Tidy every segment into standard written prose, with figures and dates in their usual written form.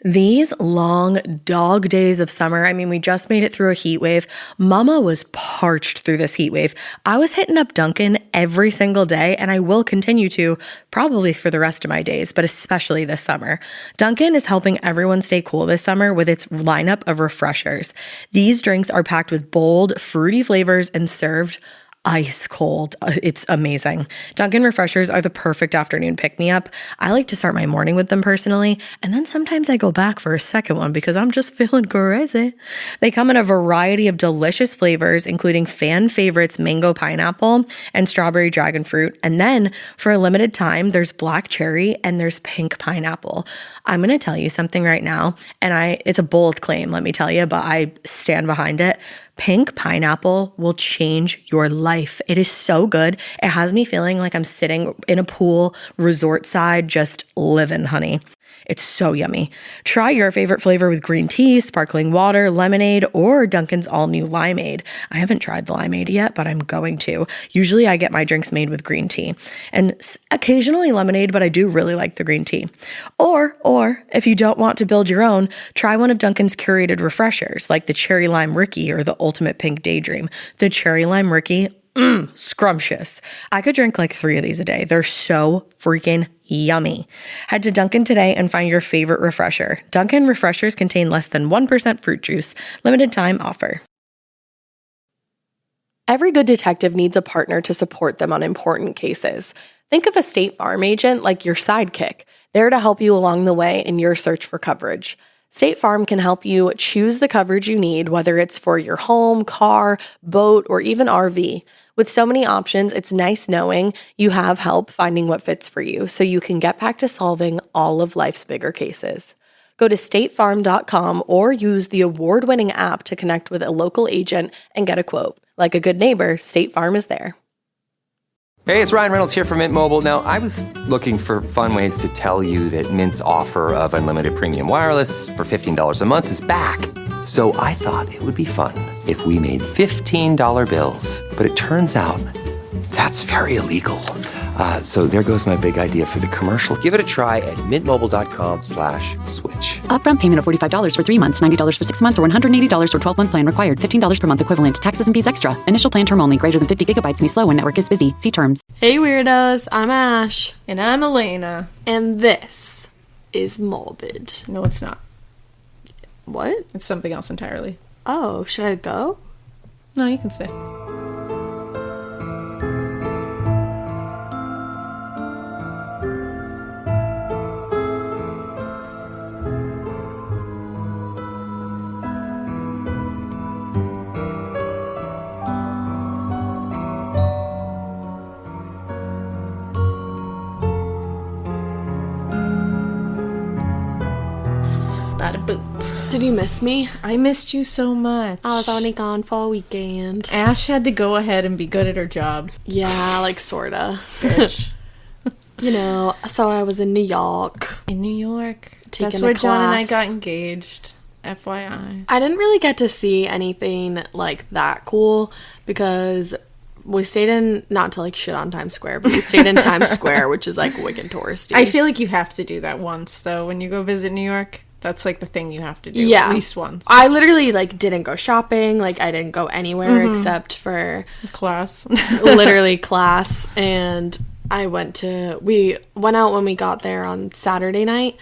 These long dog days of summer, I mean, we just made it through a heat wave. Mama was parched through this heat wave. I was hitting up Dunkin' every single day, and I will continue to probably for the rest of my days, but especially this summer. Dunkin' is helping everyone stay cool this summer with its lineup of refreshers. These drinks are packed with bold, fruity flavors and served ice cold. It's amazing. Dunkin' refreshers are the perfect afternoon pick-me-up. I like to start my morning with them personally, and then sometimes I go back for a second one because I'm just feeling crazy. They come in a variety of delicious flavors, including fan favorites mango pineapple and strawberry dragon fruit. And then for a limited time, there's black cherry and there's pink pineapple. I'm going to tell you something right now, and it's a bold claim, let me tell you, but I stand behind it. Pink pineapple will change your life. It is so good. It has me feeling like I'm sitting in a pool, resort side, just living, honey. It's so yummy. Try your favorite flavor with green tea, sparkling water, lemonade, or Dunkin's all-new limeade. I haven't tried the limeade yet, but I'm going to. Usually I get my drinks made with green tea and occasionally lemonade, but I do really like the green tea. Or if you don't want to build your own, try one of Dunkin's curated refreshers like the Cherry Lime Ricky or the Ultimate Pink Daydream. The Cherry Lime Ricky, scrumptious. I could drink like 3 of these a day. They're so freaking yummy. Head to Dunkin' today and find your favorite refresher. Dunkin' refreshers contain less than 1% fruit juice. Limited time offer. Every good detective needs a partner to support them on important cases. Think of a State Farm agent like your sidekick, there to help you along the way in your search for coverage. State Farm can help you choose the coverage you need, whether it's for your home, car, boat, or even RV. With so many options, it's nice knowing you have help finding what fits for you so you can get back to solving all of life's bigger cases. Go to statefarm.com or use the award-winning app to connect with a local agent and get a quote. Like a good neighbor, State Farm is there. Hey, it's Ryan Reynolds here from Mint Mobile. Now, I was looking for fun ways to tell you that Mint's offer of unlimited premium wireless for $15 a month is back. So I thought it would be fun if we made $15 bills. But it turns out that's very illegal. So there goes my big idea for the commercial. Give it a try at mintmobile.com/switch. Upfront payment of $45 for 3 months, $90 for 6 months, or $180 for 12-month plan required. $15 per month equivalent. Taxes and fees extra. Initial plan term only. Greater than 50 gigabytes may slow when network is busy. See terms. Hey weirdos, I'm Ash. And I'm Alaina. And this is Morbid. No, it's not. What? It's something else entirely. Oh, should I go? No, you can stay. Bada boop. Did you miss me? I missed you so much. I was only gone for a weekend. Ash had to go ahead and be good at her job. Yeah, like sorta. Bitch. You know, so I was in New York. In New York. Taking That's where a John and I class. got engaged. FYI. I didn't really get to see anything like that cool because we stayed in, not to like shit on Times Square, but we stayed in Times Square, which is like wicked touristy. I feel like you have to do that once, though, when you go visit New York. That's like the thing you have to do at least once. I literally like didn't go shopping. Like I didn't go anywhere except for class. literally class. And we went out when we got there on Saturday night,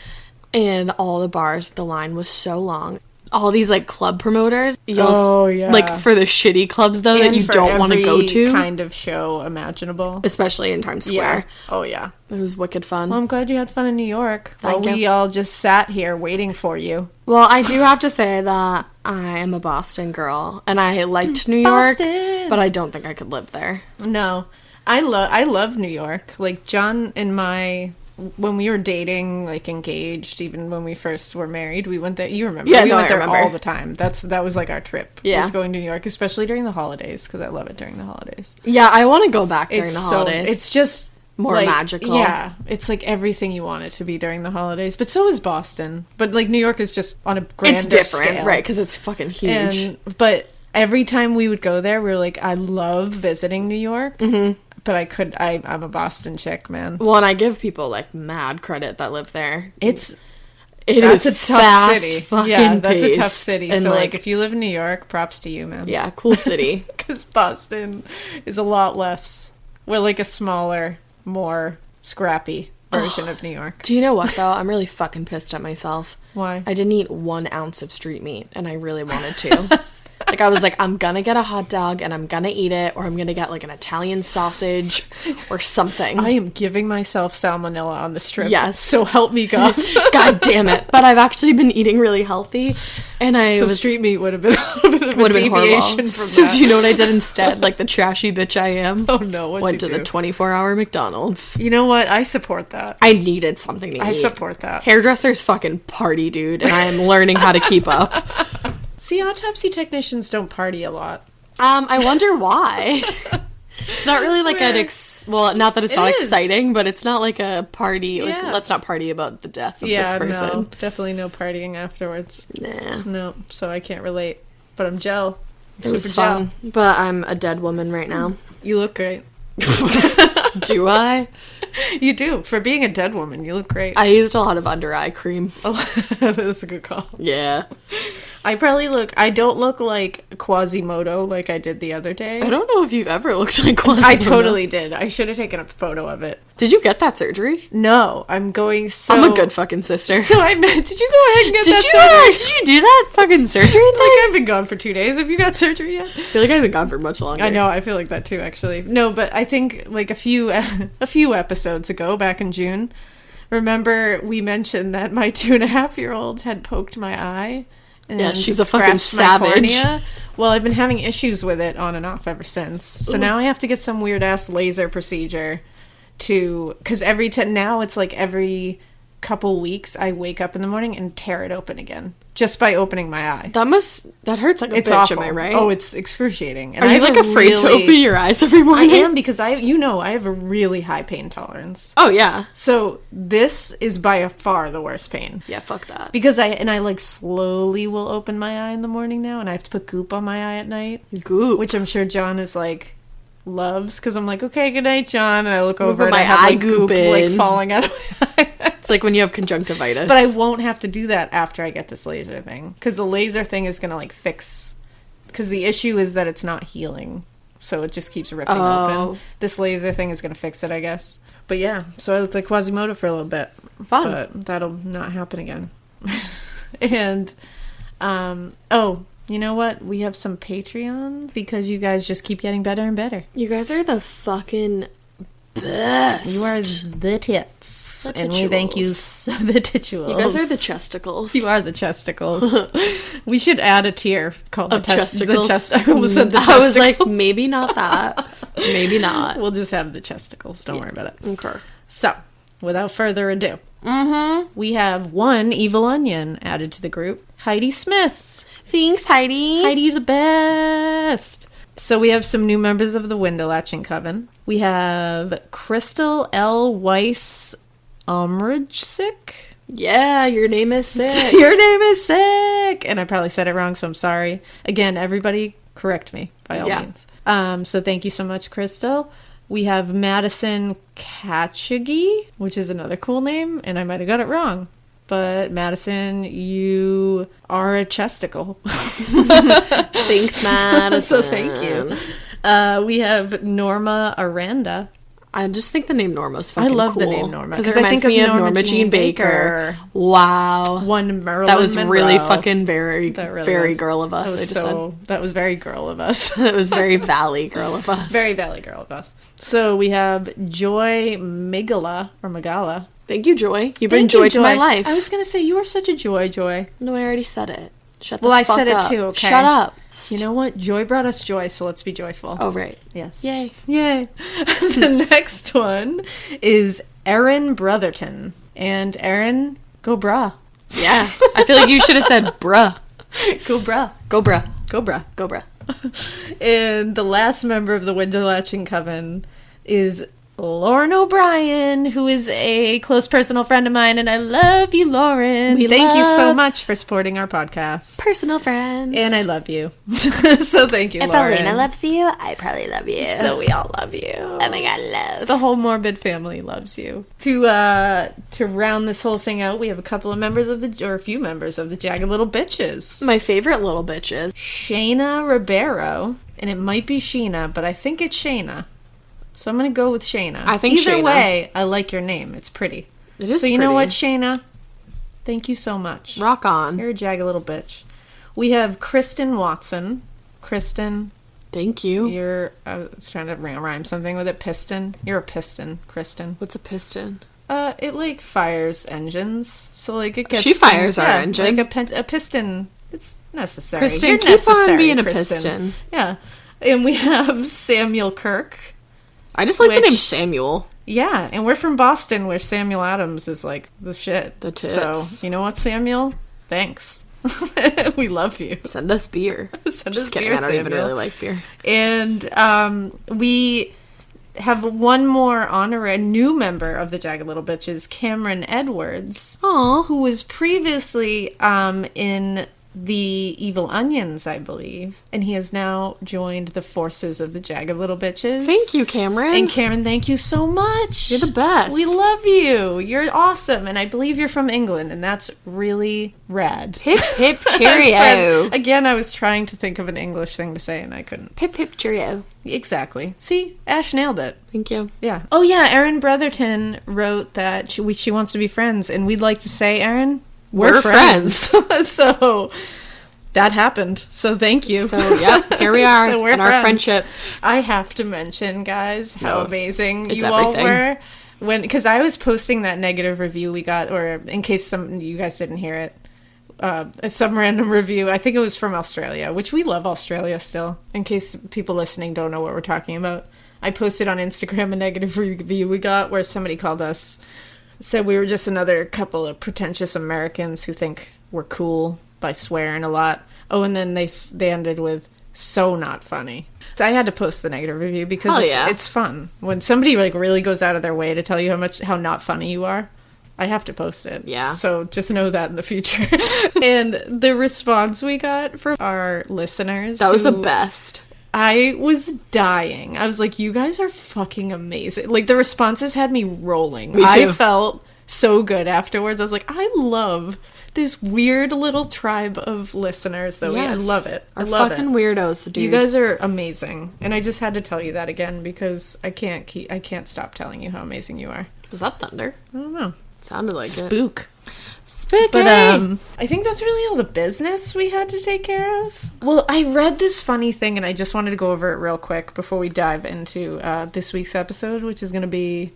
and all the bars, the line was so long. All these like club promoters. Oh, yeah. Like for the shitty clubs though that you don't want to go to. Kind of show imaginable. Especially in Times Square. Yeah. Oh yeah. It was wicked fun. Well, I'm glad you had fun in New York. Thank you. We all just sat here waiting for you. Well, I do have to say that I am a Boston girl, and I liked New York, but I don't think I could live there. No. I love New York. Like John and when we were dating, like engaged, even when we first were married, we went there. You remember? Yeah, we went I there remember. all the time. That was like our trip. Yeah, was going to New York, especially during the holidays, because I love it during the holidays. Yeah, I want to go back during the holidays. It's just more like, magical. Yeah, it's like everything you want it to be during the holidays. But so is Boston. But like New York is just on a grander it's different, scale. right? Because it's fucking huge. But every time we would go there, we were like, I love visiting New York. Mm-hmm. But I'm a Boston chick, man. Well, and I give people like mad credit that live there. It's That's a tough fast city. fucking Yeah, that's a tough paced. city. And So, like, if you live in New York, props to you, man. yeah, cool city. Because Boston is a lot less. We're like a smaller, more scrappy version of New York. Do you know what, though? I'm really fucking pissed at myself. Why? I didn't eat 1 ounce of street meat, and I really wanted to. Like, I was like, I'm gonna get a hot dog, and I'm gonna eat it, or I'm gonna get, like, an Italian sausage or something. I am giving myself salmonella on the strip. Yes. So help me God. God damn it. But I've actually been eating really healthy, and So street meat would have been a little bit of a deviation horrible. from So that. do you know what I did instead? Like the trashy bitch I am. Oh, no. What'd Went you to do? the 24-hour McDonald's. You know what? I support that. I needed something to eat. I support that. Hairdressers fucking party, dude, and I am learning how to keep up. See, autopsy technicians don't party a lot. I wonder why. It's not really like well, not that it's not is. exciting, but it's not like a party. Like, Yeah. let's not party about the death of this person. No, definitely no partying afterwards. Nah. No, so I can't relate. But I'm gel. It was fun. But I'm a dead woman right now. You look great. Do I? You do. For being a dead woman, you look great. I used a lot of under eye cream. That's a good call. Yeah. I don't look like Quasimodo like I did the other day. I don't know if you've ever looked like Quasimodo. I totally did. I should have taken a photo of it. Did you get that surgery? No, I'm going so... I'm a good fucking sister. So I meant, did you go ahead and get Did that you surgery? did you do that fucking surgery? Like, I've been gone for 2 days. Have you got surgery yet? I feel like I've been gone for much longer. I know, I feel like that too, actually. No, but I think like a few episodes ago, back in June, remember we mentioned that my 2.5-year-old had poked my eye. And Yeah, she's a fucking scratched my savage. cornea. Well, I've been having issues with it on and off ever since. So now I have to get some weird ass laser procedure because now it's like every couple weeks I wake up in the morning and tear it open again just by opening my eye. That hurts like a It's bitch, awful. am I right? Oh, it's excruciating. And Are I you have like a afraid to really- open your eyes every I morning? am because I have a really high pain tolerance. Oh yeah. So this is by far the worst pain. Yeah, fuck that. Because I like slowly will open my eye in the morning now, and I have to put goop on my eye at night. Goop. Which I'm sure John is like loves because I'm like, okay, good night, John, and I look over and my I have eye like goop goop like in. falling out of my eye. It's like when you have conjunctivitis. But I won't have to do that after I get this laser thing because the laser thing is gonna like fix. Because the issue is that it's not healing, so it just keeps ripping open. This laser thing is gonna fix it, I guess. But yeah, so I looked like Quasimodo for a little bit. Fun. But that'll not happen again. And you know what? We have some Patreon because you guys just keep getting better and better. You guys are the fucking best. You are the tits. The And we thank you so the titules. You guys are the chesticles. You are the chesticles. We should add a tier called Of the chesticles. I almost said the I was like, testicles. maybe not that. Maybe not. We'll just have the chesticles. Don't worry about it. Okay. So, without further ado, we have one evil onion added to the group. Heidi Smith. Thanks, Heidi. Heidi the best. So we have some new members of the Window Latching Coven. We have Crystal L. Weiss Umrajsik. Yeah, your name is sick. Your name is sick. And I probably said it wrong, so I'm sorry. Again, everybody correct me by all means. So thank you so much, Crystal. We have Madison Katchigi, which is another cool name, and I might have got it wrong. But Madison, you are a chesticle. Thanks, Madison. So thank you. We have Norma Aranda. I just think the name Norma's fucking I love cool. the name Norma. Because it reminds me of Norma Jean Baker. Wow. One Marilyn That was really Monroe. fucking very, That really very was. girl of us. That was, I just that was very girl of us. said. It was very Valley girl of us. Very Valley girl of us. So we have Joy Migala, or Magala. Thank you, Joy. You bring Thank you, joy to my life. I was going to say, you are such a joy, Joy. No, I already said it. Shut the Well, I fuck said it up. too, okay? Shut up. You know what? Joy brought us joy, so let's be joyful. Oh, right. Yes. Yay. Yay. The next one is Erin Brotherton. And Erin, go brah. Yeah. I feel like you should have said bruh. Go brah. Go bruh. Go brah. Go bruh. And the last member of the Window Latching Coven is Lauren O'Brien, who is a close personal friend of mine, and I love you, Lauren. Thank you so much for supporting our podcast. Personal friends. And I love you. So thank you, Lauren. If Alaina loves you, I probably love you. So we all love you. Oh my god, love. The whole Morbid family loves you. To round this whole thing out, we have a few members of the Jagged Little Bitches. My favorite little bitches. Shayna Ribeiro, and it might be Sheena, but I think it's Shayna. So I'm going to go with Shayna. I think Either Shayna. way, I like your name. It's pretty. It is So you pretty. know what, Shayna? Thank you so much. Rock on. You're a jagged little bitch. We have Kristen Watson. Kristen, Thank you. you're... I was trying to rhyme something with it. Piston. You're a piston, Kristen. What's a piston? It, like, fires engines. So, like, it gets... She fires our yeah, engine. Like a piston. It's necessary. Kristen, You're keep on necessary, being a Kristen. piston. Yeah. And we have Samuel Kirk. I just like the Which- name Samuel. Yeah, and we're from Boston, where Samuel Adams is like the shit. The tits. So, you know what, Samuel? Thanks. We love you. Send us beer. Send Just us kidding. beer, I don't even Samuel. really like beer. And we have one more a new member of the Jagged Little Bitches, Cameron Edwards, Aw. who was previously in the Evil Onions, I believe, and he has now joined the forces of the Jagged Little Bitches. Thank you, Cameron. And Cameron, thank you so much. You're the best. We love you. You're awesome. And I believe you're from England, and that's really rad. Hip hip cheerio. I was trying to think of an English thing to say, and I couldn't. Hip hip cheerio. Exactly. See, Ash nailed it. Thank you. Yeah. Oh, yeah, Erin Brotherton wrote that she wants to be friends, and we'd like to say, Erin, we're friends. So that happened. So thank you. So, yep, here we are So we're in our friends. friendship. I have to mention, guys, how No, amazing it's you all everything. were. Because I was posting that negative review we got, or in case some you guys didn't hear it, some random review. I think it was from Australia, which we love Australia still, in case people listening don't know what we're talking about. I posted on Instagram a negative review we got where somebody called us, said we were just another couple of pretentious Americans who think we're cool by swearing a lot. Oh, and then they ended with, so not funny. So I had to post the negative review because Hell yeah. it's fun. When somebody like really goes out of their way to tell you how not funny you are, I have to post it. Yeah. So just know that in the future. And the response we got from our listeners... That was the who- best. I was dying. I was like, you guys are fucking amazing. Like, the responses had me rolling. Me too. I felt so good afterwards. I was like, I love this weird little tribe of listeners that I Yes. love it. I Our love fucking it. weirdos, dude. You guys are amazing. And I just had to tell you that again because I can't stop telling you how amazing you are. Was that thunder? I don't know. Sounded like it. Spook. Spooky. But I think that's really all the business we had to take care of. Well, I read this funny thing, and I just wanted to go over it real quick before we dive into this week's episode, which is going to be,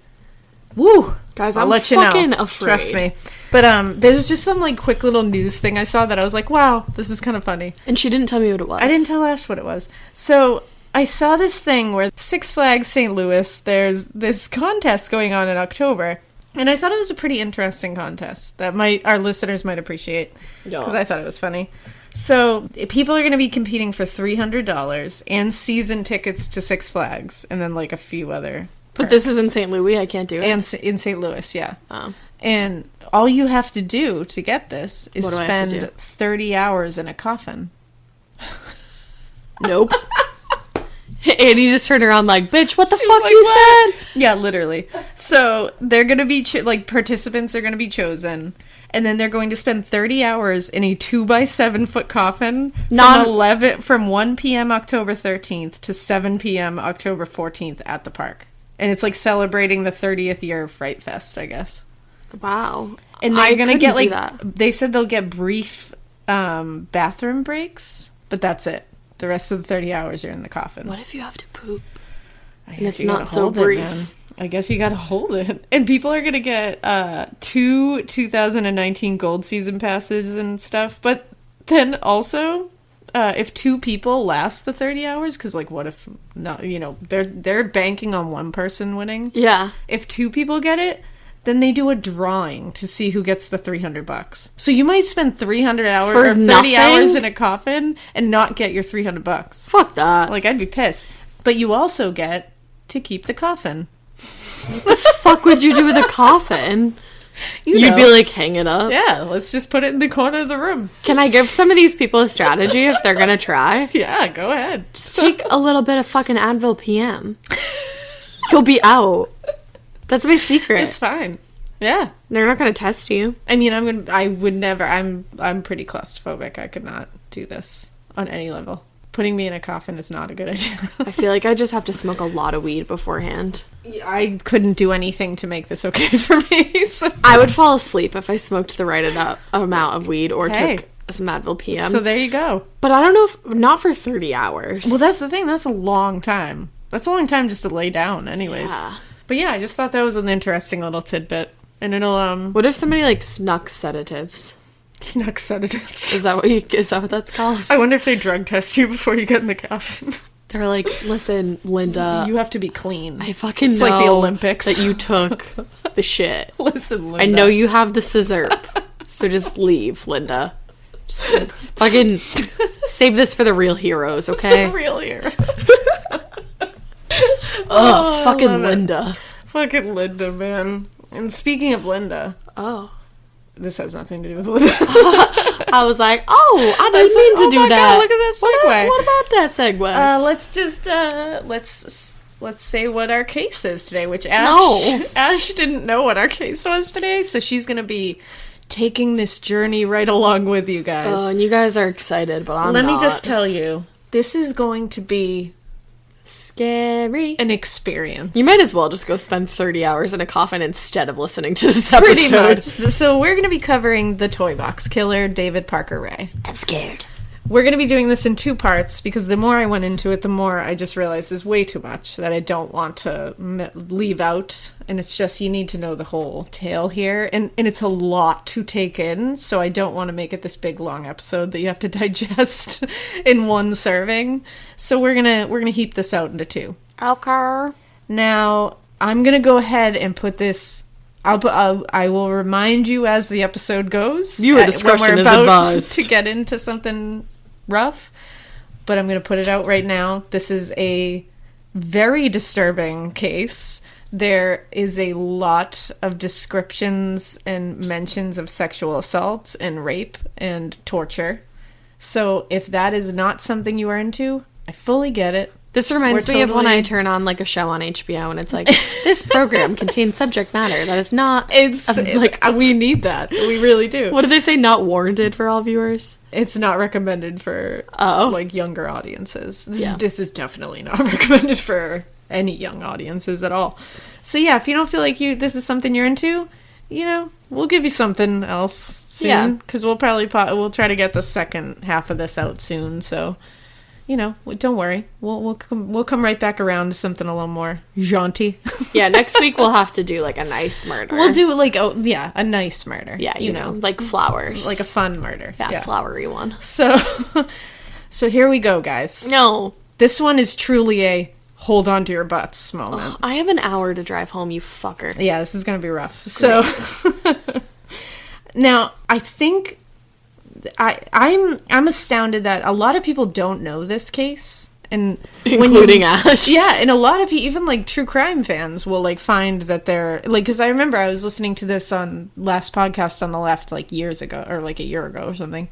woo, Guys, I'll I'm let you fucking know. afraid. Trust me. But there was just some like quick little news thing I saw that I was like, wow, this is kind of funny. And she didn't tell me what it was. I didn't tell Ash what it was. So I saw this thing where Six Flags St. Louis, there's this contest going on in October. And I thought it was a pretty interesting contest that our listeners might appreciate. Because I thought it was funny. So people are going to be competing for $300 and season tickets to Six Flags. And then like a few other But this is in St. Louis. I can't do it. and in St. Louis, yeah. Oh. And all you have to do to get this is What do I have to spend do? 30 hours in a coffin. Nope. Annie just turned around like, bitch, what the She was fuck like, you "What?" said? Yeah, literally. So they're going to be, participants are going to be chosen. And then they're going to spend 30 hours in a 2x7 foot coffin from 1 p.m. October 13th to 7 p.m. October 14th at the park. And it's like celebrating the 30th year of Fright Fest, I guess. Wow. And they're going to get couldn't do like, that. they said they'll get brief bathroom breaks, but that's it. The rest of the 30 hours you're in the coffin. What if you have to poop? I And it's you gotta not so hold it, brief. man. I guess you gotta hold it. And people are gonna get 2 2019 gold season passes and stuff. But then also, if 2 people last the 30 hours, because like what if not? You know, they're banking on one person winning. Yeah. If 2 people get it, then they do a drawing to see who gets the $300. So you might spend 300 hours For or 30 nothing? hours in a coffin and not get your $300. Fuck that. Like, I'd be pissed. But you also get to keep the coffin. What the fuck would you do with a coffin? You'd be like, hang it up. Yeah, let's just put it in the corner of the room. Can I give some of these people a strategy if they're gonna try? Yeah, go ahead. Just take a little bit of fucking Advil PM. You'll be out. That's my secret. It's fine. Yeah. They're not gonna test you. I mean, I'm pretty claustrophobic. I could not do this on any level. Putting me in a coffin is not a good idea. I feel like I just have to smoke a lot of weed beforehand. I couldn't do anything to make this okay for me. So. I would fall asleep if I smoked the right amount of weed or took some Advil PM. So there you go. But I don't know if, not for 30 hours. Well, that's the thing. That's a long time. That's a long time just to lay down anyways. Yeah. But yeah, I just thought that was an interesting little tidbit. And it'll, What if somebody, like, snuck sedatives? Snuck sedatives. Is that what that's called? I wonder if they drug test you before you get in the coffin. They're like, listen, Linda. You have to be clean. I fucking it's know like the Olympics. that you took the shit. Listen, Linda. I know you have the scissor. So just leave, Linda. Just fucking save this for the real heroes, okay? Real heroes. Oh, fucking Linda. Fucking Linda, man. And speaking of Linda. Oh. This has nothing to do with Linda. I was like, oh, I didn't mean to do that. God, look at that segue. What about that segue? Let's just let's say what our case is today, which Ash didn't know what our case was today, so she's gonna be taking this journey right along with you guys. Oh, and you guys are excited, but Let me just tell you, this is going to be scary. An experience. You might as well just go spend 30 hours in a coffin instead of listening to this episode. Pretty much. So we're going to be covering the Toy Box Killer, David Parker Ray. I'm scared. We're going to be doing this in 2 parts because the more I went into it, the more I just realized there's way too much that I don't want to leave out. And it's just, you need to know the whole tale here. And it's a lot to take in, so I don't want to make it this big, long episode that you have to digest in one serving. So we're gonna heap this out into 2. Okay. Now, I'm going to go ahead and put this... I will remind you as the episode goes. Viewer discretion is advised. To get into something rough, but I'm going to put it out right now. This is a very disturbing case. There is a lot of descriptions and mentions of sexual assault and rape and torture. So if that is not something you are into, I fully get it. This reminds me of when I turn on like a show on HBO and it's like, this program contains subject matter that is not... we need that. We really do. What do they say? Not warranted for all viewers? It's not recommended for like younger audiences. This is definitely not recommended for any young audiences at all. So yeah, if you don't feel like this is something you're into, we'll give you something else soon. Because we'll probably we'll try to get the second half of this out soon. So... don't worry. We'll come right back around to something a little more jaunty. Yeah, next week we'll have to do like a nice murder. We'll do a nice murder. Yeah, you know, like flowers. Like a fun murder. Yeah, flowery one. So here we go, guys. No. This one is truly a hold on to your butts moment. Oh, I have an hour to drive home, you fucker. Yeah, this is going to be rough. So now, I think... I'm astounded that a lot of people don't know this case, and including Ash. Yeah, and a lot of people, even like true crime fans, will like find that they're like, because I remember I was listening to this on last podcast on the left like years ago, or like a year ago or something,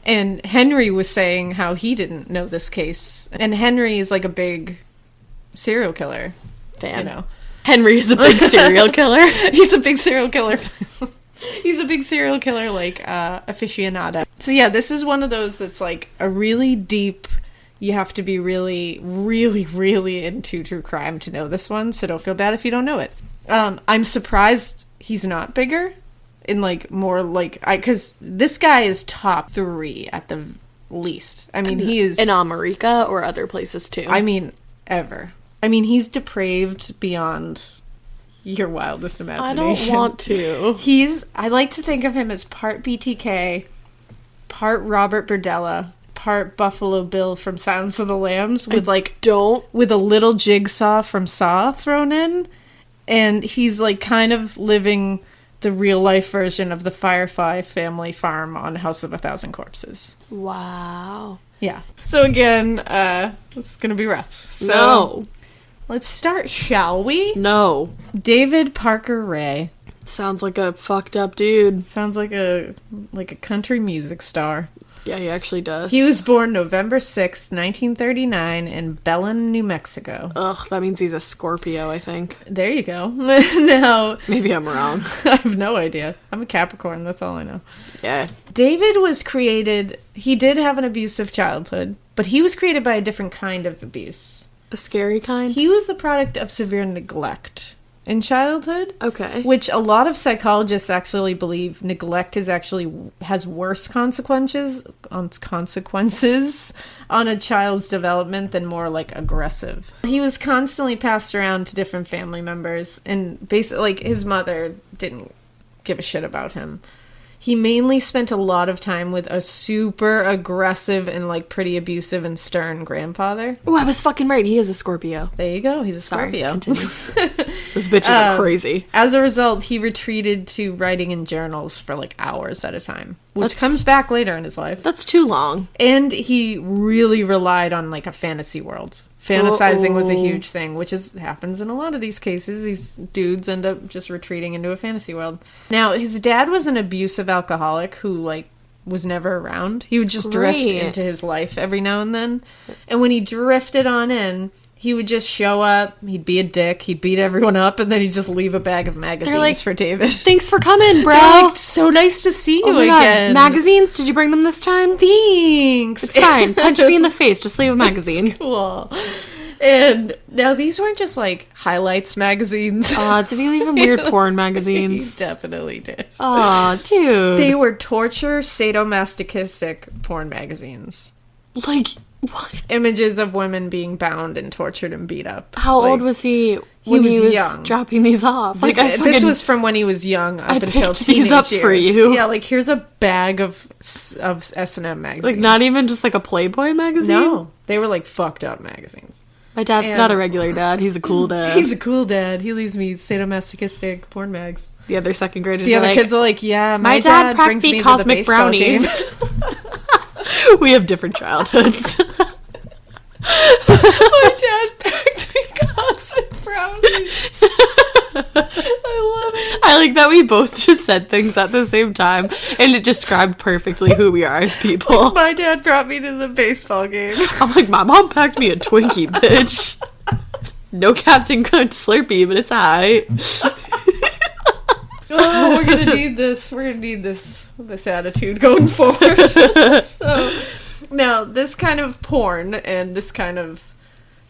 and Henry was saying how he didn't know this case, and Henry is like a big serial killer fan. Henry is a big serial killer. He's a big serial killer. He's a big serial killer, like, aficionado. So yeah, this is one of those that's like a really deep, you have to be really, really, really into true crime to know this one, so don't feel bad if you don't know it. I'm surprised he's not bigger, in like more like, because this guy is top 3 at the least. I mean, he is... In America or other places too? I mean, ever. I mean, he's depraved beyond... your wildest imagination. I don't want to. I like to think of him as part BTK, part Robert Burdella, part Buffalo Bill from Silence of the Lambs, with with a little jigsaw from Saw thrown in, and he's like kind of living the real life version of the Firefly family farm on House of a Thousand Corpses. Wow. Yeah. So again, it's gonna be rough. So no. Let's start, shall we? No. David Parker Ray. Sounds like a fucked up dude. Sounds like a country music star. Yeah, he actually does. He was born November 6th, 1939 in Belen, New Mexico. Ugh, that means he's a Scorpio, I think. There you go. Now, Maybe I'm wrong. I have no idea. I'm a Capricorn, that's all I know. Yeah. David was created, he did have an abusive childhood, but he was created by a different kind of abuse. The scary kind? He was the product of severe neglect in childhood. Okay. Which a lot of psychologists actually believe neglect has worse consequences on a child's development than more like aggressive. He was constantly passed around to different family members, and basically like his mother didn't give a shit about him. He mainly spent a lot of time with a super aggressive and like pretty abusive and stern grandfather. Oh, I was fucking right. He is a Scorpio. There you go. He's a Sorry, Scorpio. continue. Those bitches are crazy. As a result, he retreated to writing in journals for like hours at a time, which That's- comes back later in his life. That's too long. And he really relied on like a fantasy world. Fantasizing was a huge thing, which happens in a lot of these cases. These dudes end up just retreating into a fantasy world. Now, his dad was an abusive alcoholic who like was never around. He would just drift into his life every now and then. And when he drifted on in, he would just show up, he'd be a dick, he'd beat everyone up, and then he'd just leave a bag of magazines like, for David. Thanks for coming, bro. They're like, so nice to see you Oh my again. God. Magazines? Did you bring them this time? Thanks. It's fine. Punch me in the face. Just leave a magazine. Cool. And now these weren't just like highlights magazines. Did he leave him weird porn He magazines? definitely did. Aw, dude. They were torture, sadomasochistic porn magazines. Like, what? Images of women being bound and tortured and beat up. How Like, old was he when he was young. dropping these off? This, Like, this was from when he was young up until picked teenage these up for years. you. Yeah, like here's a bag of S&M magazines. like not even just like a Playboy magazine? No, they were like fucked up magazines. My dad's And- not a regular dad. He's a cool dad. He's a cool dad. He leaves me sadomasochistic porn mags. The other second graders The are other like, kids are like, yeah, my dad packed brings me me to the cosmic baseball brownies. games. We have different childhoods. My dad packed me cosmic brownies. I love it. I like that we both just said things at the same time, and it described perfectly who we are as people. My dad brought me to the baseball game. I'm like, my mom packed me a Twinkie, bitch. No Captain Crunch Slurpee, but it's alright. Oh, we're gonna need this. We're gonna need this attitude going forward. So now this kind of porn and this kind of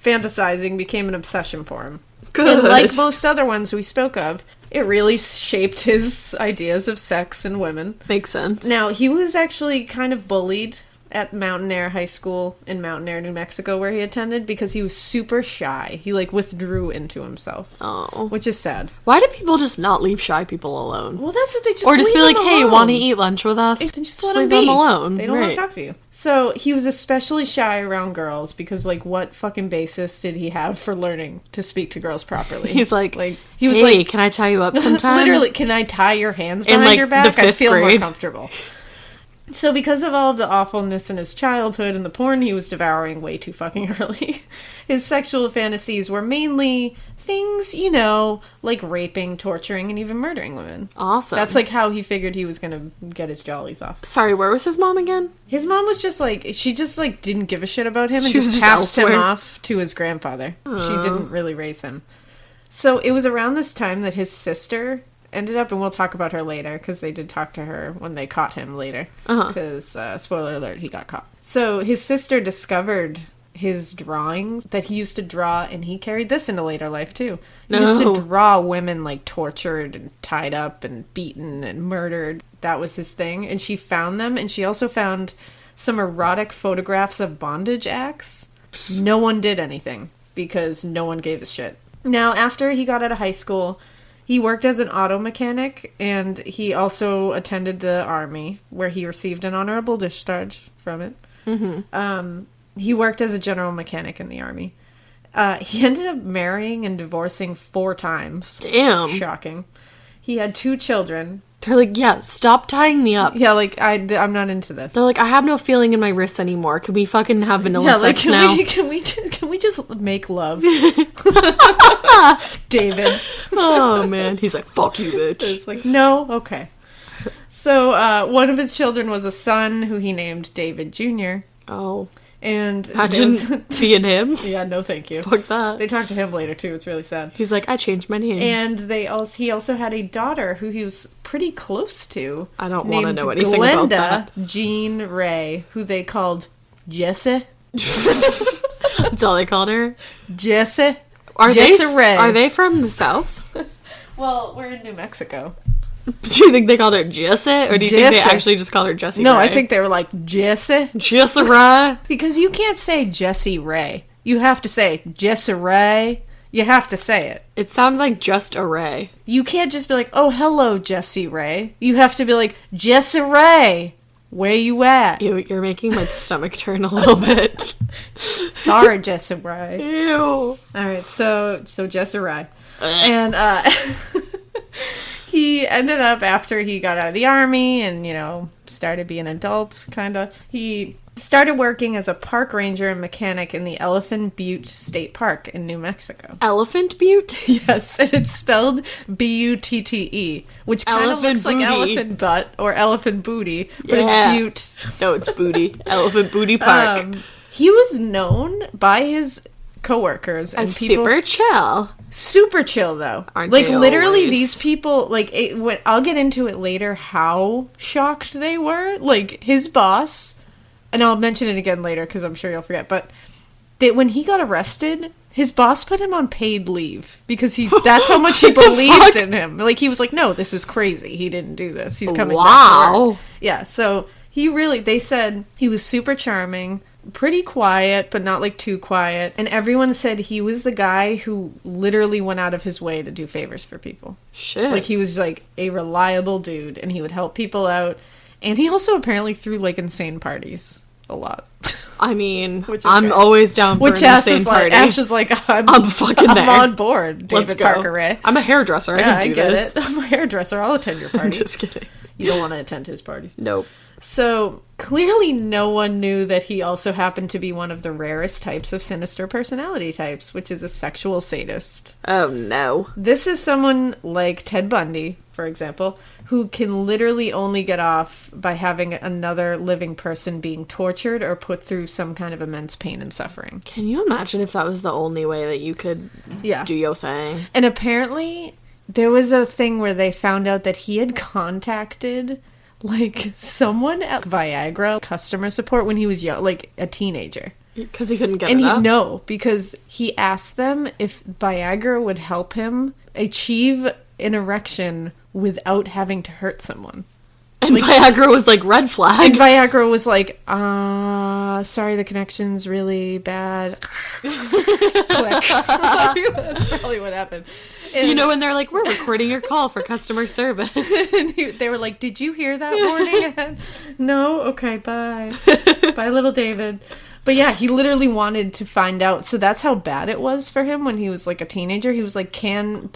fantasizing became an obsession for him. Good. And like most other ones we spoke of, it really shaped his ideas of sex and women. Makes sense. Now, he was actually kind of bullied at Mountain Air High School in Mountain Air, New Mexico, where he attended, because he was super shy. He, like, withdrew into himself. Oh. Which is sad. Why do people just not leave shy people alone? Well, that's what they just Or just leave be like, them hey, alone. want to eat lunch with us? Then just let leave them be. them alone. They don't want Right. to talk to you. So he was especially shy around girls because, like, what fucking basis did he have for learning to speak to girls properly? He's like, he was hey, like, can I tie you up sometime? literally, can I tie your hands In, behind like, your the back? I fifth feel more grade. comfortable. So because of all of the awfulness in his childhood and the porn he was devouring way too fucking early, his sexual fantasies were mainly things, you know, like raping, torturing, and even murdering women. Awesome. That's like how he figured he was gonna get his jollies off. Sorry, where was his mom again? His mom was just like, she just like didn't give a shit about him and She was just just passed him elsewhere. off to his grandfather. She didn't really raise him. So it was around this time that his sister ended up, and we'll talk about her later, because they did talk to her when they caught him later. Because, spoiler alert, he got caught. So his sister discovered his drawings that he used to draw, and he carried this into later life, too. He used No. to draw women, like, tortured and tied up and beaten and murdered. That was his thing. And she found them, and she also found some erotic photographs of bondage acts. No one did anything, because no one gave a shit. Now, after he got out of high school, he worked as an auto mechanic, and he also attended the army, where he received an honorable discharge from it. He worked as a general mechanic in the army. He ended up marrying and divorcing 4 times. Damn. Shocking. He had 2 children, They're like, yeah, stop tying me up. Yeah, like, I'm not into this. They're like, I have no feeling in my wrists anymore. Can we fucking have vanilla like, sex now? can we just make love? David. Oh, man. He's like, fuck you, bitch. It's like, no? Okay. So, one of his children was a son who he named David Jr. Oh. And imagine being him. Yeah, no thank you. Fuck that. They talked to him later, too. It's really sad. He's like, I changed my name. And he also had a daughter who he was pretty close to. I don't want to know anything Glenda about that. Jean Ray, who they called Jessie. That's all they called her? Jessie. Are Jessie Ray. Are they from the South? Well, we're in New Mexico. Do you think they called her Jessie? Or do you think they actually just called her Jessie No, Ray? I think they were like, Jessie. Jessie Ray. Because you can't say Jessie Ray. You have to say Jessie Ray. You have to say it. It sounds like just a Ray. You can't just be like, oh, hello, Jessie Ray. You have to be like, Jessie Ray, where you at? You're making my stomach turn a little bit. Sorry, Jessie Ray. Ew. All right, so Jessie Ray. And he ended up, after he got out of the army and, started being an adult, kind of, he started working as a park ranger and mechanic in the Elephant Butte State Park in New Mexico. Elephant Butte? Yes, and it's spelled Butte, which kind of looks like elephant butt or elephant booty, but it's Butte. No, it's booty. Elephant Booty Park. He was known by his coworkers and people super chill. Super chill, though. Aren't like, they literally, always? these people, like, I'll get into it later how shocked they were. Like, his boss, and I'll mention it again later because I'm sure you'll forget, but when he got arrested, his boss put him on paid leave because that's how much he believed in him. Like, he was like, no, this is crazy. He didn't do this. He's coming back to work. Yeah, so they said he was super charming, pretty quiet, but not like too quiet. And everyone said he was the guy who literally went out of his way to do favors for people. Shit. Like, he was like a reliable dude and he would help people out. And he also apparently threw like insane parties a lot. I mean, I'm always down for an insane party. Ash is like, I'm fucking there. I'm on board, David Let's go. Parker Ray. I'm a hairdresser. Yeah, I can do this. I'm a hairdresser. I'll attend your party. I'm just kidding. You don't want to attend his parties. Nope. So, clearly no one knew that he also happened to be one of the rarest types of sinister personality types, which is a sexual sadist. Oh, no. This is someone like Ted Bundy, for example, who can literally only get off by having another living person being tortured or put through some kind of immense pain and suffering. Can you imagine if that was the only way that you could do your thing? And apparently, there was a thing where they found out that he had contacted like someone at Viagra customer support when he was young, like a teenager. Because he couldn't get it up? No, because he asked them if Viagra would help him achieve an erection without having to hurt someone. And Viagra was like, red flag. And Viagra was like, sorry, the connection's really bad. Click. That's probably what happened. And, when they're like, we're recording your call for customer service. And they were like, did you hear that warning? No? Okay, bye. Bye, little David. But yeah, he literally wanted to find out. So that's how bad it was for him when he was like a teenager. He was like,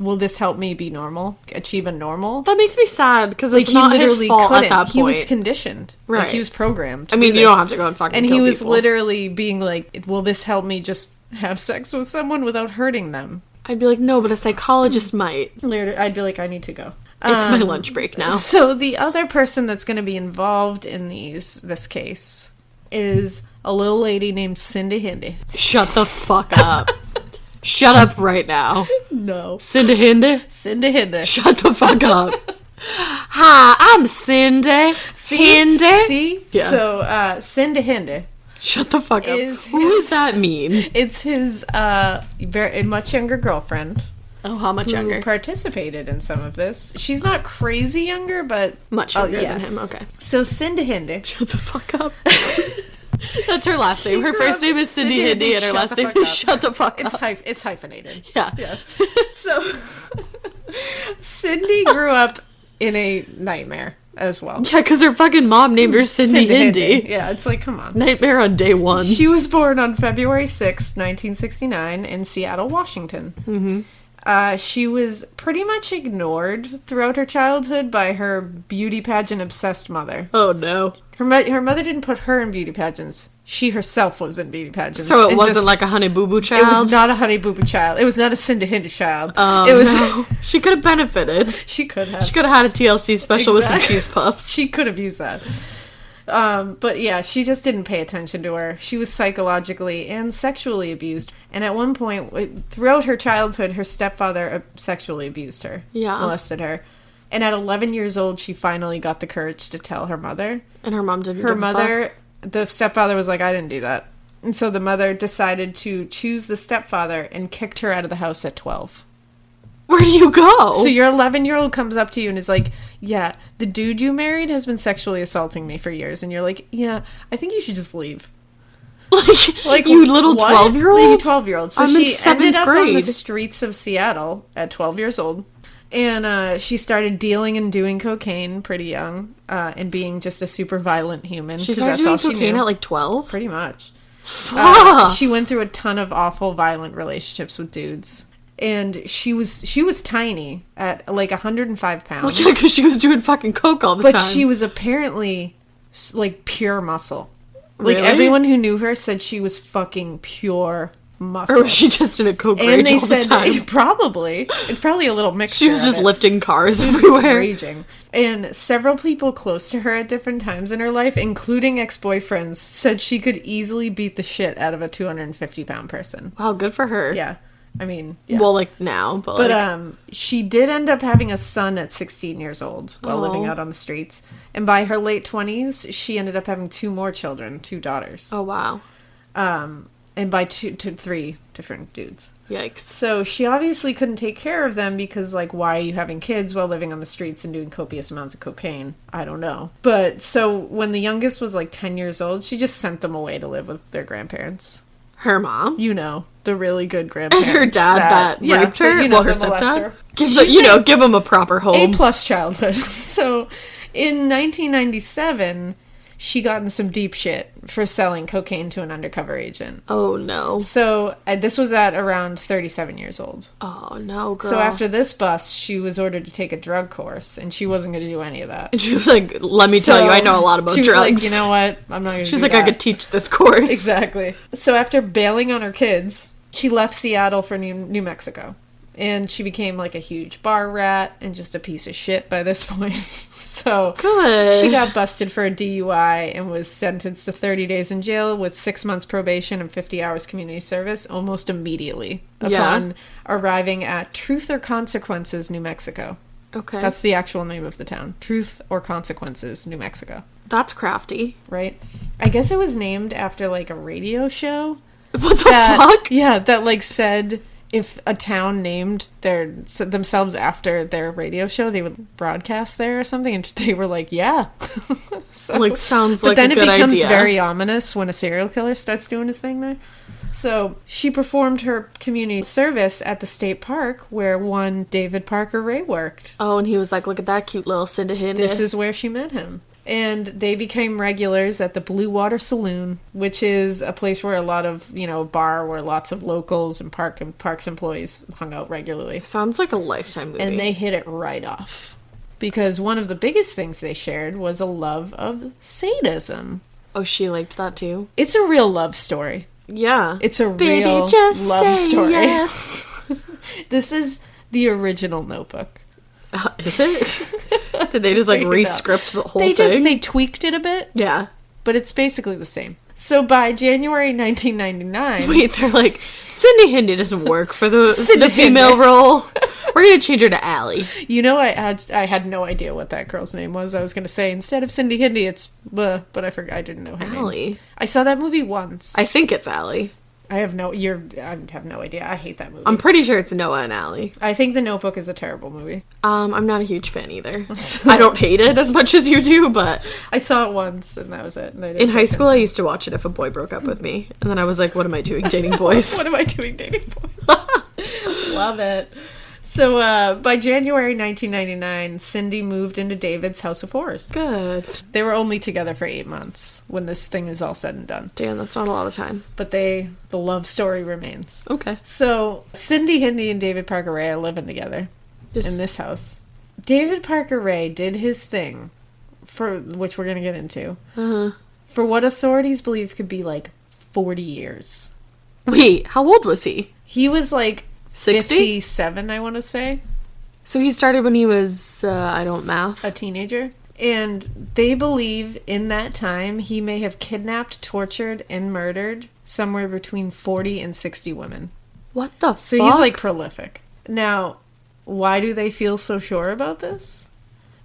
will this help me be normal? Achieve a normal? That makes me sad because it's Like, not his fault at that point. He was conditioned. Right. Like, he was programmed. I mean, you don't have to go and fucking And kill he was people. literally being like, will this help me just have sex with someone without hurting them? I'd be like, no, but a psychologist might. Later, I'd be like, I need to go. It's my lunch break now. So the other person that's going to be involved in this case is a little lady named Cindy Hindi. Shut the fuck up. Shut up right now. No. Cindy Hindi? Cindy Hindi. Shut the fuck up. Hi, I'm Cindy. Hindi? See? Yeah. So, Cindy Hindi. Shut the fuck up. Who does that mean? It's his very much younger girlfriend. Oh, how much younger? Who participated in some of this. She's not crazy younger, but... Much younger than him, okay. So, Cindy Hindi. Shut the fuck up. That's her last name. Her first name is Cindy Hindi, and her last name is Shut the fuck up. It's hyphenated. Yeah. So, Cindy grew up in a nightmare as well. Yeah, because her fucking mom named her Cindy Hindi. Yeah, it's like, come on. Nightmare on day one. She was born on February 6th, 1969 in Seattle, Washington. Mm-hmm. She was pretty much ignored throughout her childhood by her beauty pageant obsessed mother. Oh no. Her mother didn't put her in beauty pageants. She herself was in beauty pageants. So it wasn't like a Honey Boo Boo child? It was not a Honey Boo Boo child. It was not a Cindy Hindi child. Oh, it was. No. She could have benefited. She could have. She could have had a TLC special with some cheese puffs. She could have used that. But yeah, she just didn't pay attention to her. She was psychologically and sexually abused. And at one point, throughout her childhood, her stepfather sexually abused her. Yeah. Molested her. And at 11 years old, she finally got the courage to tell her mother. And her mom didn't Her give a mother, fuck? the stepfather was like, I didn't do that. And so the mother decided to choose the stepfather and kicked her out of the house at 12. Where do you go? So your 11-year-old comes up to you and is like, yeah, the dude you married has been sexually assaulting me for years. And you're like, yeah, I think you should just leave. Like you little 12-year-old? You 12-year-old. So I'm in she ended up on the grade. streets of Seattle at 12 years old. And she started dealing and doing cocaine pretty young, and being just a super violent human. She started doing cocaine at like 12? Pretty much. Fuck! She went through a ton of awful, violent relationships with dudes. And she was tiny at like 105 pounds. Well, yeah, because she was doing fucking coke all the time. But she was apparently like pure muscle. Like Really? everyone who knew her said she was fucking pure muscle. Or was she just in a coke and rage they all the said time? probably. It's probably a little mixture. She was of just it. lifting cars She was just everywhere. raging. And several people close to her at different times in her life, including ex-boyfriends, said she could easily beat the shit out of a 250-pound person. Wow, good for her. Yeah. I mean, yeah. Well, like now, but like... She did end up having a son at 16 years old while living out on the streets. And by her late 20s, she ended up having 2 more children, 2 daughters. Oh, wow. And by 2 to 3 different dudes. Yikes. So she obviously couldn't take care of them because, like, why are you having kids while living on the streets and doing copious amounts of cocaine? I don't know. But so when the youngest was like 10 years old, she just sent them away to live with their grandparents. Her mom? You know, the really good And grandparents. her dad that raped her? You know, Well, her the stepdad? molester. Give him a proper home. A+ childhood. So in 1997, she got in some deep shit for selling cocaine to an undercover agent. Oh, no. So this was at around 37 years old. Oh, no, girl. So after this bust, she was ordered to take a drug course, and she wasn't going to do any of that. And she was like, let me tell you, I know a lot about she was drugs. like, you know what? I'm not going to do She's like, that. I could teach this course. Exactly. So after bailing on her kids, she left Seattle for New Mexico. And she became like a huge bar rat and just a piece of shit by this point. So Good. she got busted for a DUI and was sentenced to 30 days in jail with 6 months probation and 50 hours community service almost immediately upon arriving at Truth or Consequences, New Mexico. Okay. That's the actual name of the town. Truth or Consequences, New Mexico. That's crafty. Right? I guess it was named after like a radio show. What the fuck? Yeah, that like said if a town named themselves after their radio show, they would broadcast there or something, and they were like, yeah. So, Like, sounds but like then a good it becomes idea. very ominous when a serial killer starts doing his thing there. So she performed her community service at the state park where one David Parker Ray worked. Oh, and he was like, look at that cute little Cindy Hindi. This is where she met him. And they became regulars at the Blue Water Saloon, which is a place where a lot of, bar where lots of locals and parks employees hung out regularly. Sounds like a Lifetime movie. And they hit it right off. Because one of the biggest things they shared was a love of sadism. Oh, she liked that too? It's a real love story. Yeah. It's a Baby, real just love say story. Yes. This is the original Notebook. Is it? Did they just like Say re-script the whole They thing? they tweaked it a bit, Yeah. but it's basically the same. So by January 1999, Wait, they're like, Cindy Hindi doesn't work for the Cindy female Hindi. role. We're gonna change her to Allie. I had no idea what that girl's name was. I was going to say instead of Cindy Hindi, it's but I forgot. I didn't know her name. Allie. I saw that movie once. I think it's Allie. I have no idea. I hate that movie. I'm pretty sure it's Noah and Allie. I think The Notebook is a terrible movie. I'm not a huge fan either. I don't hate it as much as you do, but I saw it once and that was it. in high school I used to watch it if a boy broke up with me. And then I was like, what am I doing dating boys? What am I doing dating boys? Love it. So by January 1999, Cindy moved into David's house of horrors. Good. They were only together for 8 months when this thing is all said and done. Damn, that's not a lot of time. But the love story remains. Okay. So Cindy Hindi and David Parker Ray are living together in this house. David Parker Ray did his thing, for which we're going to get into, for what authorities believe could be like 40 years. Wait, how old was he? He was like 60? 57, I want to say. So he started when he was, I don't math. A teenager. And they believe in that time he may have kidnapped, tortured, and murdered somewhere between 40 and 60 women. What the fuck? So he's like prolific. Now, why do they feel so sure about this?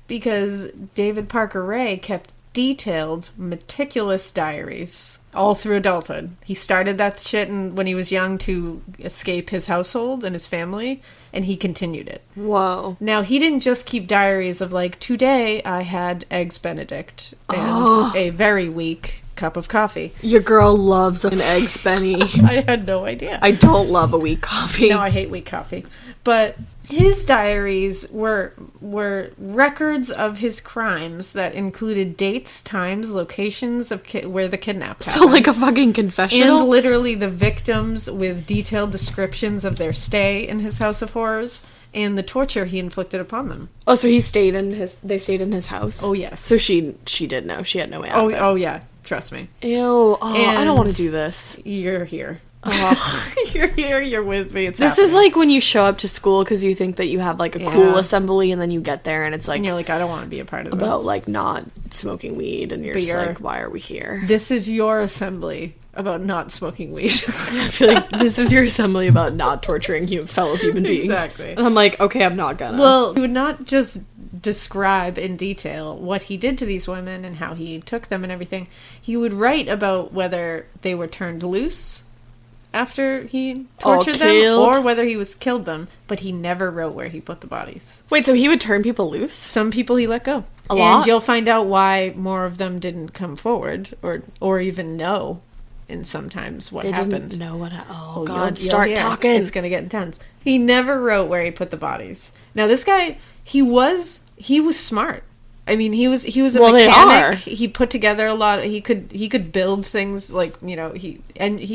Because David Parker Ray kept detailed, meticulous diaries all through adulthood. He started that shit when he was young to escape his household and his family, and he continued it. Whoa. Now, he didn't just keep diaries of like, today I had eggs Benedict and a very weak cup of coffee. Your girl loves an eggs Benny. I had no idea. I don't love a weak coffee. No, I hate weak coffee. But his diaries were records of his crimes that included dates, times, locations of where the kidnaps happened. So like a fucking confessional? And literally the victims with detailed descriptions of their stay in his house of horrors and the torture he inflicted upon them. Oh, so they stayed in his house? Oh, yes. So she did know. She had no way out of it. Oh, yeah. Trust me. Ew. Oh, I don't And want to do this. You're here. You're here. You're with me. It's This is like when you show up to school because you think that you have like a cool assembly, and then you get there and it's like, and you're like, I don't want to be a part of this. about like not smoking weed, and you're just you're- like, why are we here? This is your assembly about not smoking weed. I feel like this is your assembly about not torturing fellow human beings. Exactly. And I'm like, okay, I'm not gonna. Well, he would not just describe in detail what he did to these women and how he took them and everything. He would write about whether they were turned loose after he tortured them killed? or whether he was killed them, but he never wrote where he put the bodies. Wait, so he would turn people loose? Some people he let go. A lot? And you'll find out why more of them didn't come forward or even know in sometimes what They happened. didn't know what. Oh, You'll- God, you'll start hear. talking. It's gonna get intense. He never wrote where he put the bodies. Now this guy, he was smart. I mean, he was a Well, they mechanic. are. He put together a lot. He could build things like, you know, he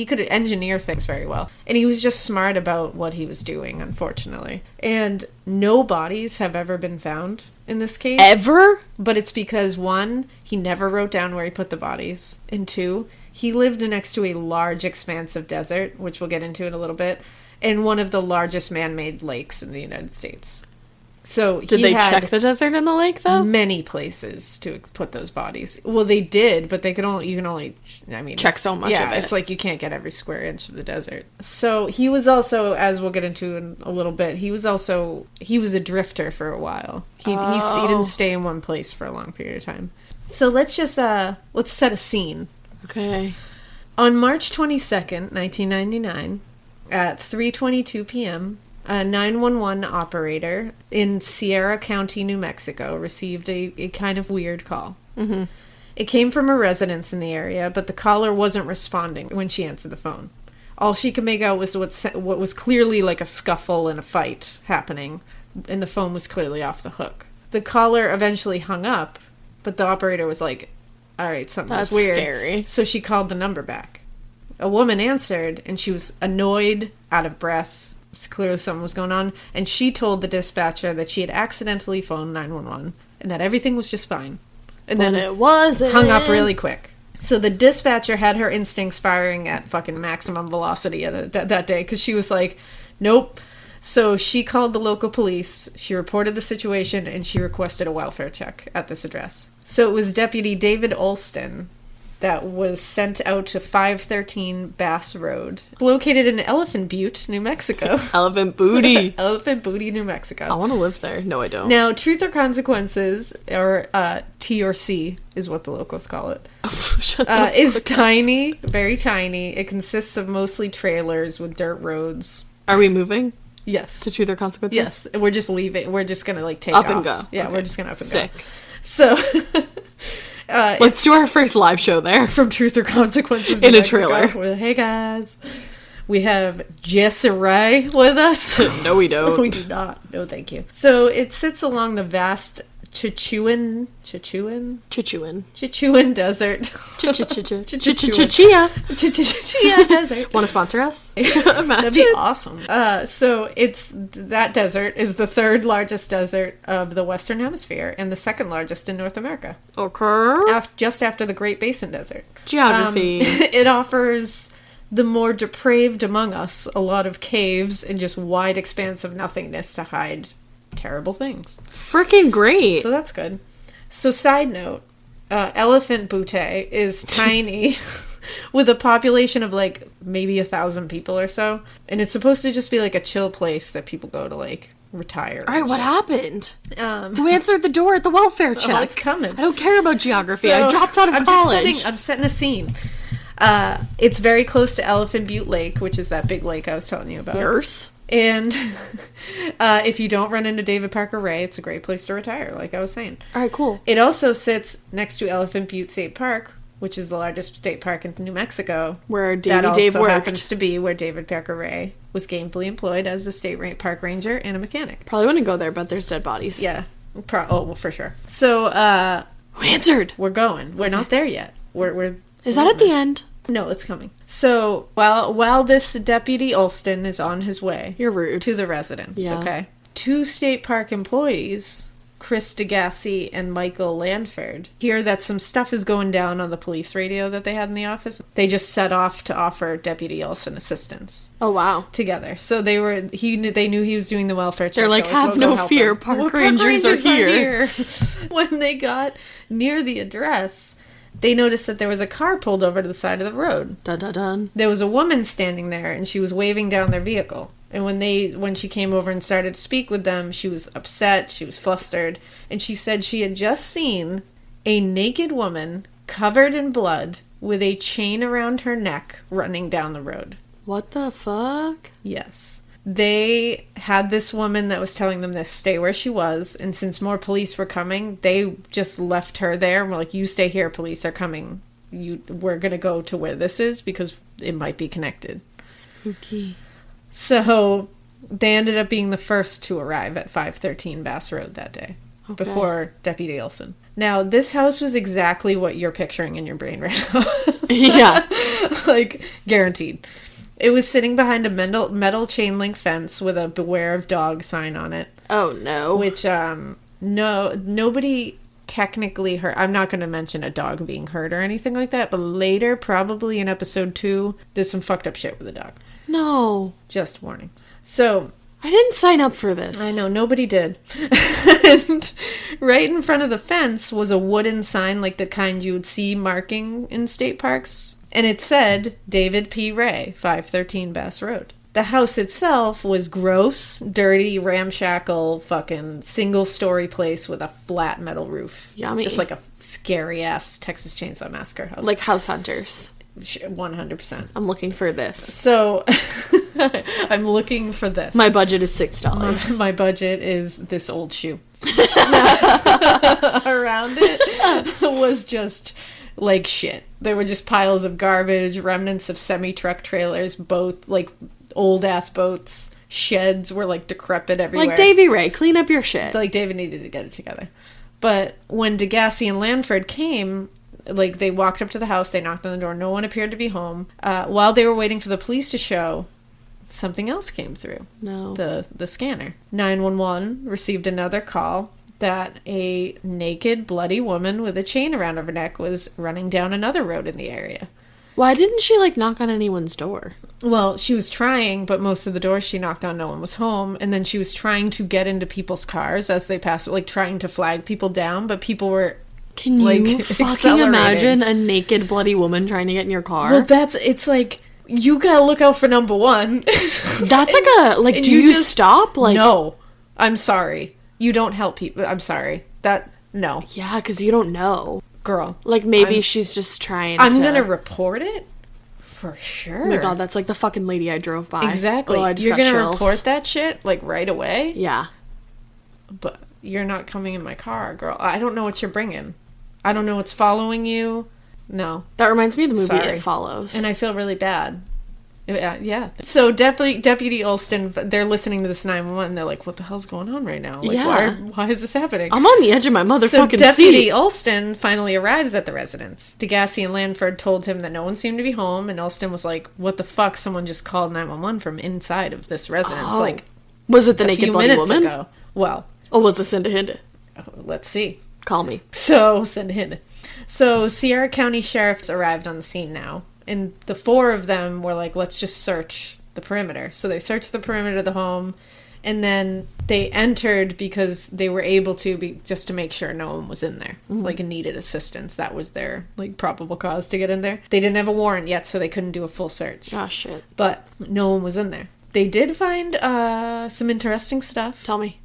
could engineer things very well. And he was just smart about what he was doing, unfortunately. And no bodies have ever been found in this case. Ever? But it's because, one, he never wrote down where he put the bodies, and two, he lived next to a large expanse of desert, which we'll get into in a little bit, and one of the largest man-made lakes in the United States. So Did he they had check the desert and the lake, though? many places to put those bodies. Well, they did, but you can only, I mean, Check so much yeah, of it. it's like you can't get every square inch of the desert. So he was also, as we'll get into in a little bit, he was a drifter for a while. He didn't stay in one place for a long period of time. So let's set a scene. Okay. On March 22nd, 1999, at 3:22 p.m., a 911 operator in Sierra County, New Mexico, received a kind of weird call. Mm-hmm. It came from a residence in the area, but the caller wasn't responding when she answered the phone. All she could make out was what was clearly like a scuffle and a fight happening, and the phone was clearly off the hook. The caller eventually hung up, but the operator was like, all right, something was That's weird. scary. So she called the number back. A woman answered, and she was annoyed, out of breath. It's clear something was going on. And she told the dispatcher that she had accidentally phoned 911 and that everything was just fine. And then it wasn't. hung up really quick. So the dispatcher had her instincts firing at fucking maximum velocity that day because she was like, nope. So she called the local police, she reported the situation, and she requested a welfare check at this address. So it was Deputy David Olston that was sent out to 513 Bass Road, located in Elephant Butte, New Mexico. Elephant booty. Elephant Booty, New Mexico. I want to live there. No, I don't. Now, Truth or Consequences, or T or C is what the locals call it, Shut the is tiny, very tiny. It consists of mostly trailers with dirt roads. Are we moving Yes. to Truth or Consequences? Yes. We're just leaving. We're just going to take Up off. and go. Yeah, Okay. we're just going to up and Sick. go. So, Let's do our first live show there. from Truth or Consequences In a Mexico. trailer. We're like, hey guys. We have Sirois with us. No, we don't. We do not. No, thank you. So it sits along the vast Chichuan Desert. Chia Desert. Want to sponsor us? That'd be awesome. So that desert is the third largest desert of the Western Hemisphere and the second largest in North America. Okay. Just after the Great Basin Desert. Geography. It offers the more depraved among us a lot of caves and just wide expanse of nothingness to hide terrible things. Freaking great. So that's good. So side note, Elephant Butte is tiny with a population of like maybe 1,000 people or so. And it's supposed to just be like a chill place that people go to like retire. All right, what happened? Who answered the door at the welfare check? Oh, it's coming. I don't care about geography. So, I dropped out of college. I'm setting a scene. It's very close to Elephant Butte Lake, which is that big lake I was telling you about. Yours? And if you don't run into David Parker Ray, it's a great place to retire, like I was saying. All right, cool. It also sits next to Elephant Butte State Park, which is the largest state park in New Mexico. Where Dave worked. happens to be where David Parker Ray was gainfully employed as a state park ranger and a mechanic. Probably wouldn't go there, but there's dead bodies. Yeah. Well, for sure. So, Who answered? we're going. We're not there yet. Is that at the end? No, it's coming. So, while this Deputy Alston is on his way... You're rude. To the residence, Yeah. okay? 2 state park employees, Chris DeGassi and Michael Lanford, hear that some stuff is going down on the police radio that they had in the office. They just set off to offer Deputy Alston assistance. Oh, wow. Together. So they knew he was doing the welfare check. They're like, have no fear, park rangers are here. When they got near the address... They noticed that there was a car pulled over to the side of the road. Dun, dun, dun. There was a woman standing there, and she was waving down their vehicle. And when she came over and started to speak with them, she was upset, she was flustered, and she said she had just seen a naked woman covered in blood with a chain around her neck running down the road. What the fuck? Yes. They had this woman that was telling them to stay where she was, and since more police were coming, they just left her there and were like, you stay here, police are coming. We're gonna go to where this is because it might be connected. Spooky. So they ended up being the first to arrive at 513 Bass Road that day, before Deputy Olson. Now, this house was exactly what you're picturing in your brain right now. Yeah. Like, guaranteed. It was sitting behind a metal chain link fence with a "Beware of Dog" sign on it. Oh, no. Which, nobody technically hurt. I'm not going to mention a dog being hurt or anything like that, but later, probably in episode 2, there's some fucked up shit with a dog. No. Just warning. So... I didn't sign up for this. I know, nobody did. And right in front of the fence was a wooden sign like the kind you would see marking in state parks. And it said, David P. Ray, 513 Bass Road. The house itself was gross, dirty, ramshackle, fucking single-story place with a flat metal roof. Yummy. Just like a scary-ass Texas Chainsaw Massacre house. Like House Hunters. 100%. I'm looking for this. So, I'm looking for this. My budget is $6. My budget is this old shoe. Around it was just like shit. There were just piles of garbage, remnants of semi-truck trailers, boat, like old-ass boats. Sheds were like decrepit everywhere. Like Davy Ray, clean up your shit. Like David needed to get it together. But when DeGassi and Lanford came... Like, they walked up to the house, they knocked on the door, no one appeared to be home. While they were waiting for the police to show, something else came through. No. The scanner. 911 received another call that a naked, bloody woman with a chain around her neck was running down another road in the area. Why didn't she, like, knock on anyone's door? Well, she was trying, but most of the doors she knocked on, no one was home. And then she was trying to get into people's cars as they passed, like, trying to flag people down, but people were... Can you fucking imagine a naked, bloody woman trying to get in your car? Well, it's like, you gotta look out for number one. That's like do you stop? Like, no, I'm sorry. You don't help people. I'm sorry. No. Yeah, because you don't know. Girl. Like, maybe she's just trying I'm gonna report it for sure. Oh my god, that's like the fucking lady I drove by. Exactly. Oh, I just You're got gonna chills. report that shit, like, right away? Yeah. But you're not coming in my car, girl. I don't know what you're bringing. I don't know what's following you. No. That reminds me of the movie Sorry. It Follows. And I feel really bad. Yeah. So Deputy Olston, they're listening to this 911 and they're like, what the hell's going on right now? Like, Yeah. why is this happening? I'm on the edge of my motherfucking So Deputy seat. Olston finally arrives at the residence. Degassi and Lanford told him that no one seemed to be home, and Olston was like, what the fuck? Someone just called 911 from inside of this residence. Oh. Like, Was it the a naked few bloody minutes woman? ago. Well, Or was the Cinda Hinda? let's see. Call me. So, send him. So, Sierra County sheriffs arrived on the scene now, and the four of them were like, let's just search the perimeter. So they searched the perimeter of the home, and then they entered because they were able to be just to make sure no one was in there, like, and needed assistance. That was their, like, probable cause to get in there. They didn't have a warrant yet, so they couldn't do a full search. Oh, shit. But no one was in there. They did find some interesting stuff. Tell me.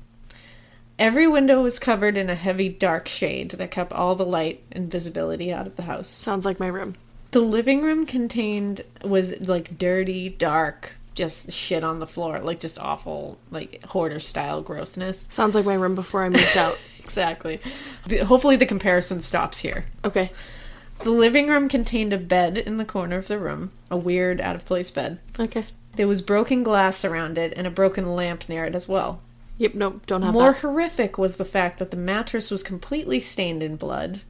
Every window was covered in a heavy dark shade that kept all the light and visibility out of the house. Sounds like my room. The living room was like dirty, dark, just shit on the floor, like just awful, like hoarder style grossness. Sounds like my room before I moved out. Exactly. Hopefully the comparison stops here. Okay. The living room contained a bed in the corner of the room, a weird, out of place bed. Okay. There was broken glass around it and a broken lamp near it as well. Yep, nope, don't have More that. horrific was the fact that the mattress was completely stained in blood,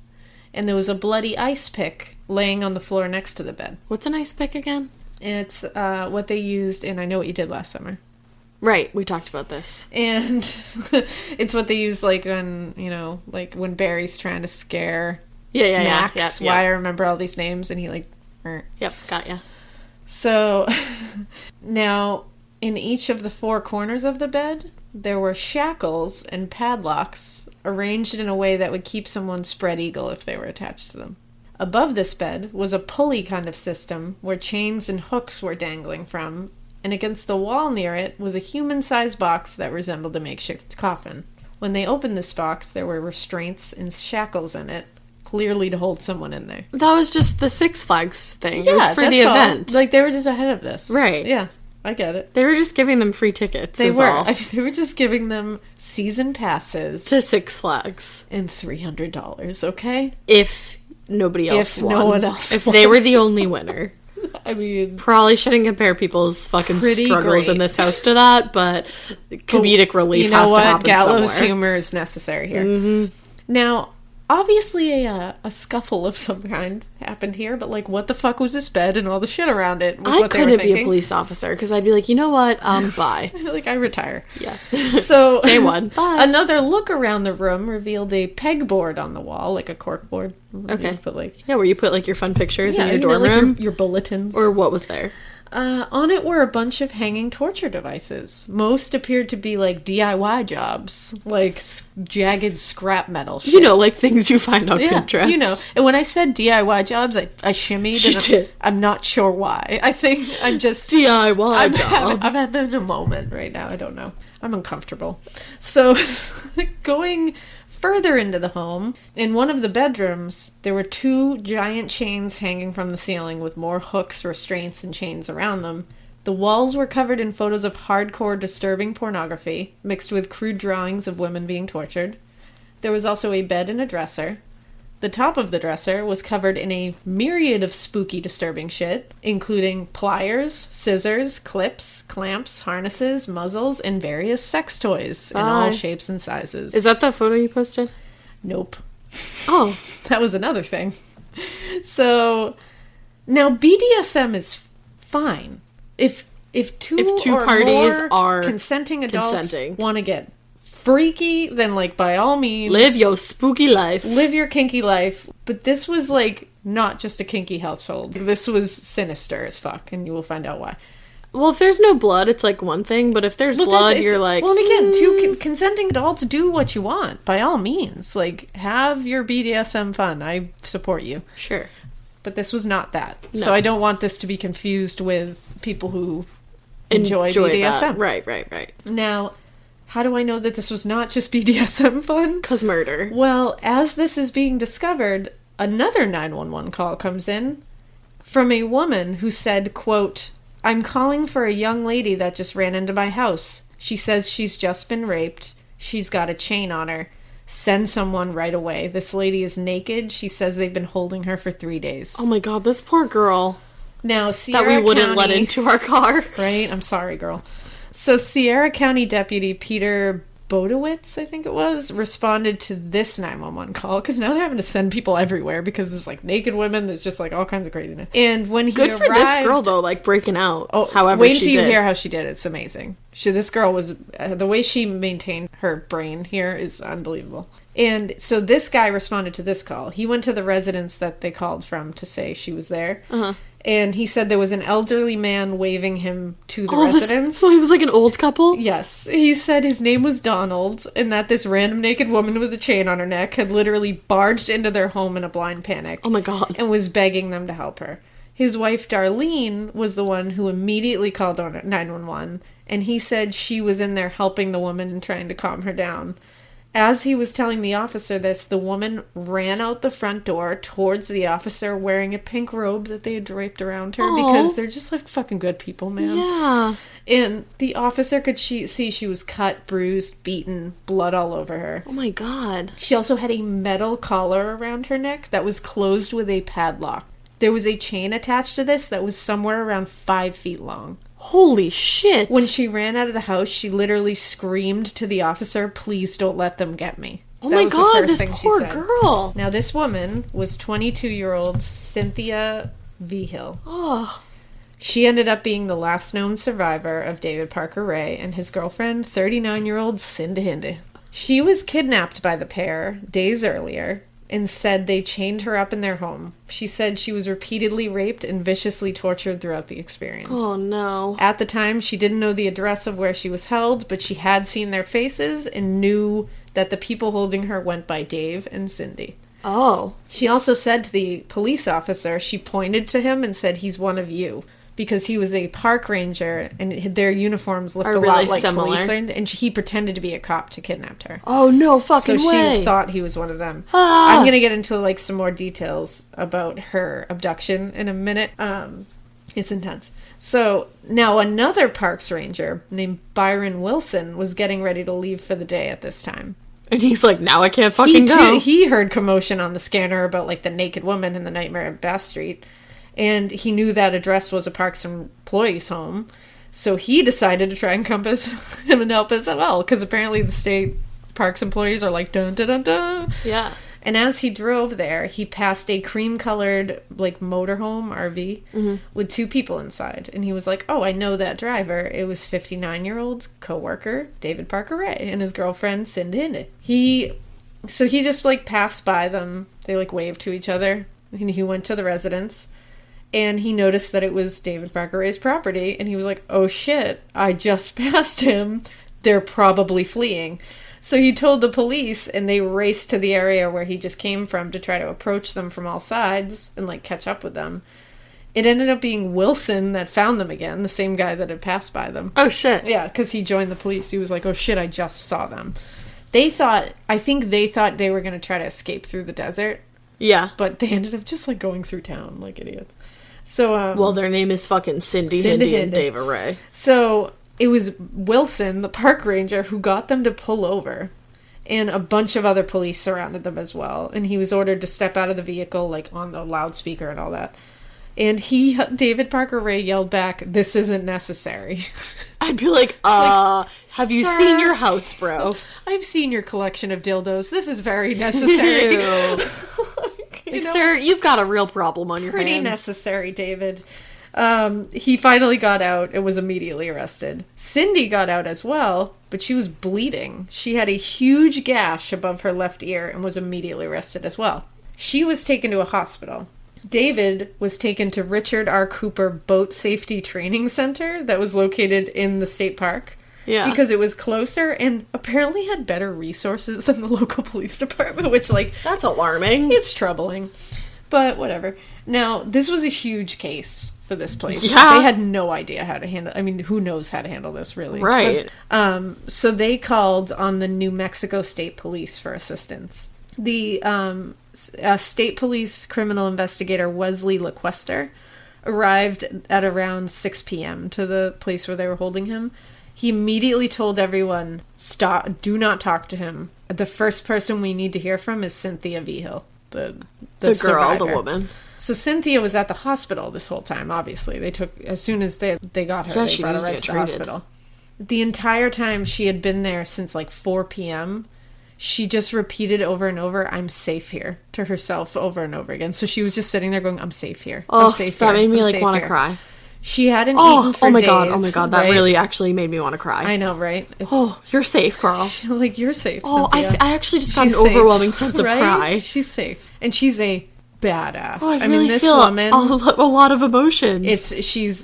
and there was a bloody ice pick laying on the floor next to the bed. What's an ice pick again? It's what they used in I Know What You Did Last Summer. Right, we talked about this. And it's what they use, like, when, you know, like when Barry's trying to scare Max. Why I remember all these names, and he, like... Yep, got ya. So, now, in each of the four corners of the bed, there were shackles and padlocks arranged in a way that would keep someone spread eagle if they were attached to them. Above this bed was a pulley kind of system where chains and hooks were dangling from, and against the wall near it was a human-sized box that resembled a makeshift coffin. When they opened this box, there were restraints and shackles in it, clearly to hold someone in there. That was just the Six Flags thing. It was for the event. Like, they were just ahead of this. Right. Yeah, I get it. They were just giving them free tickets. They is were. all. I mean, they were just giving them season passes To Six Flags. and $300, okay? If nobody else If won. no one else If won. they were the only winner. I mean, Probably shouldn't compare people's fucking Pretty struggles great. in this house to that, but comedic relief you know has what? to happen Gallows somewhere. humor is necessary here. Now, obviously a scuffle of some kind happened here, but, like, what the fuck was this bed and all the shit around it was I what they were couldn't be thinking. a police officer because I'd be like, you know what? Bye. Like, I retire. Yeah. So Day one. Bye. Another look around the room revealed a pegboard on the wall, like a cork board. Okay. But, like, Yeah, where you put like your fun pictures in your you know, dorm like room, your bulletins. or what was there? On it were a bunch of hanging torture devices. Most appeared to be like DIY jobs, like jagged scrap metal shit. You know, like things you find on Pinterest. You know. And when I said DIY jobs, I shimmied. She and did. I'm not sure why. I think I'm just DIY I'm jobs. having a moment right now. I don't know. I'm uncomfortable. So, going further into the home, in one of the bedrooms, there were two giant chains hanging from the ceiling with more hooks, restraints, and chains around them. The walls were covered in photos of hardcore, disturbing pornography, mixed with crude drawings of women being tortured. There was also a bed and a dresser. The top of the dresser was covered in a myriad of spooky, disturbing shit, including pliers, scissors, clips, clamps, harnesses, muzzles, and various sex toys in all Bye. shapes and sizes. Is that the photo you posted? Nope. Oh, That was another thing. So, now BDSM is fine. If two or parties more are consenting adults consenting. want to get freaky, then, like, by all means, live your spooky life. live your kinky life. But this was, like, not just a kinky household. This was sinister as fuck, and you will find out why. Well, if there's no blood, it's like one thing, but if there's Well, blood, it's- you're like, well, and again, two consenting adults, do what you want, by all means. Like, have your BDSM fun. I support you. sure. But this was not that. No. So I don't want this to be confused with people who enjoy BDSM. that. Right. Now, how do I know that this was not just BDSM fun? Because murder. Well, as this is being discovered, another 911 call comes in from a woman who said, quote, "I'm calling for a young lady that just ran into my house. She says she's just been raped. She's got a chain on her. Send someone right away. This lady is naked. She says they've been holding her for 3 days." Oh my god, this poor girl. Now, that Sierra we wouldn't County, let into our car. Right? I'm sorry, girl. So Sierra County Deputy Peter Bodowitz, I think it was, responded to this 911 call, because now they're having to send people everywhere because there's like naked women, there's just like all kinds of craziness. And when he Good for arrived, this girl though, like breaking out. oh, however wait she until you did. hear how she did it. It's amazing. This girl was, the way she maintained her brain here is unbelievable. And so this guy responded to this call. He went to the residence that they called from to say she was there. And he said there was an elderly man waving him to the residence. So he was like an old couple? Yes. He said his name was Donald, and that this random naked woman with a chain on her neck had literally barged into their home in a blind panic. Oh my God. And was begging them to help her. His wife, Darlene, was the one who immediately called 911, and he said she was in there helping the woman and trying to calm her down. As he was telling the officer this, the woman ran out the front door towards the officer wearing a pink robe that they had draped around her because they're just like fucking good people, man. Yeah. And the officer could see she was cut, bruised, beaten, blood all over her. Oh my God. She also had a metal collar around her neck that was closed with a padlock. There was a chain attached to this that was somewhere around 5 feet long. Holy shit. When she ran out of the house, she literally screamed to the officer, "Please don't let them get me." Oh That my was the God, first this thing she poor said. girl. Now, this woman was 22-year-old Cynthia Vigil. Oh. She ended up being the last known survivor of David Parker Ray and his girlfriend, 39-year-old Cindy Hindi. She was kidnapped by the pair days earlier and said they chained her up in their home. She said she was repeatedly raped and viciously tortured throughout the experience. Oh no. At the time, she didn't know the address of where she was held, but she had seen their faces and knew that the people holding her went by Dave and Cindy. Oh. She also said to the police officer, she pointed to him and said, "He's one of you." Because he was a park ranger and their uniforms looked Are a really lot like similar. police, and he pretended to be a cop to kidnap her. Oh no fucking So way. she thought he was one of them. Ah. I'm gonna get into like some more details about her abduction in a minute. It's intense. So now another parks ranger named Byron Wilson was getting ready to leave for the day at this time. And he's like, now I can't fucking go. He heard commotion on the scanner about like the naked woman in the Nightmare at Bass Street, and he knew that address was a parks employee's home. So he decided to try and compass him and help us as well, because apparently the state parks employees are like, dun dun dun dun. Yeah. And as he drove there, he passed a cream-colored, like, motorhome RV with 2 people inside. And he was like, oh, I know that driver. It was 59-year-old co-worker David Parker Ray and his girlfriend, Cindy Hindi. So he just, like, passed by them. They, like, waved to each other. And he went to the residence. And he noticed that it was David Parker Ray's property. And he was like, oh, shit, I just passed him. They're probably fleeing. So he told the police, and they raced to the area where he just came from to try to approach them from all sides and, like, catch up with them. It ended up being Wilson that found them again, the same guy that had passed by them. Oh shit. Yeah, because he joined the police. He was like, oh shit, I just saw them. I think they thought they were going to try to escape through the desert, Yeah. but they ended up just, like, going through town like idiots. So, Well, their name is fucking Cindy Cindy Hindi and Hindi. David Ray. So it was Wilson, the park ranger, who got them to pull over. And a bunch of other police surrounded them as well. And he was ordered to step out of the vehicle, like, on the loudspeaker and all that. And David Parker Ray yelled back, "This isn't necessary." I'd be like, have you "Sir." seen your house, bro? I've seen your collection of dildos. This is very necessary. Ew. You know, Sir, you've got a real problem on your pretty hands. necessary, David. He finally got out and was immediately arrested. Cindy got out as well, but she was bleeding. She had a huge gash above her left ear and was immediately arrested as well. She was taken to a hospital. David was taken to Richard R. Cooper Boat Safety Training Center that was located in the state park. Yeah. Because it was closer and apparently had better resources than the local police department, which, like, That's alarming. it's troubling. But whatever. Now, this was a huge case for this place. Yeah. They had no idea how to handle. I mean, who knows how to handle this, really? Right. But, so they called on the New Mexico State Police for assistance. The state police criminal investigator Wesley LaQuester arrived at around 6 p.m. to the place where they were holding him. He immediately told everyone, "Stop! Do not talk to him. The first person we need to hear from is Cynthia Vigil, the The girl, survivor." the woman. So Cynthia was at the hospital this whole time, obviously. As soon as they got her, they brought her right to the hospital. The entire time she had been there since like 4 p.m., she just repeated over and over, "I'm safe here," to herself over and over again. So she was just sitting there going, "I'm safe here. I'm safe here. That made me I'm safe want to here." cry. She hadn't eaten for days. Oh my god, that really actually made me want to cry. I know, right? You're safe, Carl. Like, you're safe, I actually just got She's an overwhelming safe, sense of right? pride. She's safe. And she's a badass. I mean, really this feel woman... a lot of emotions.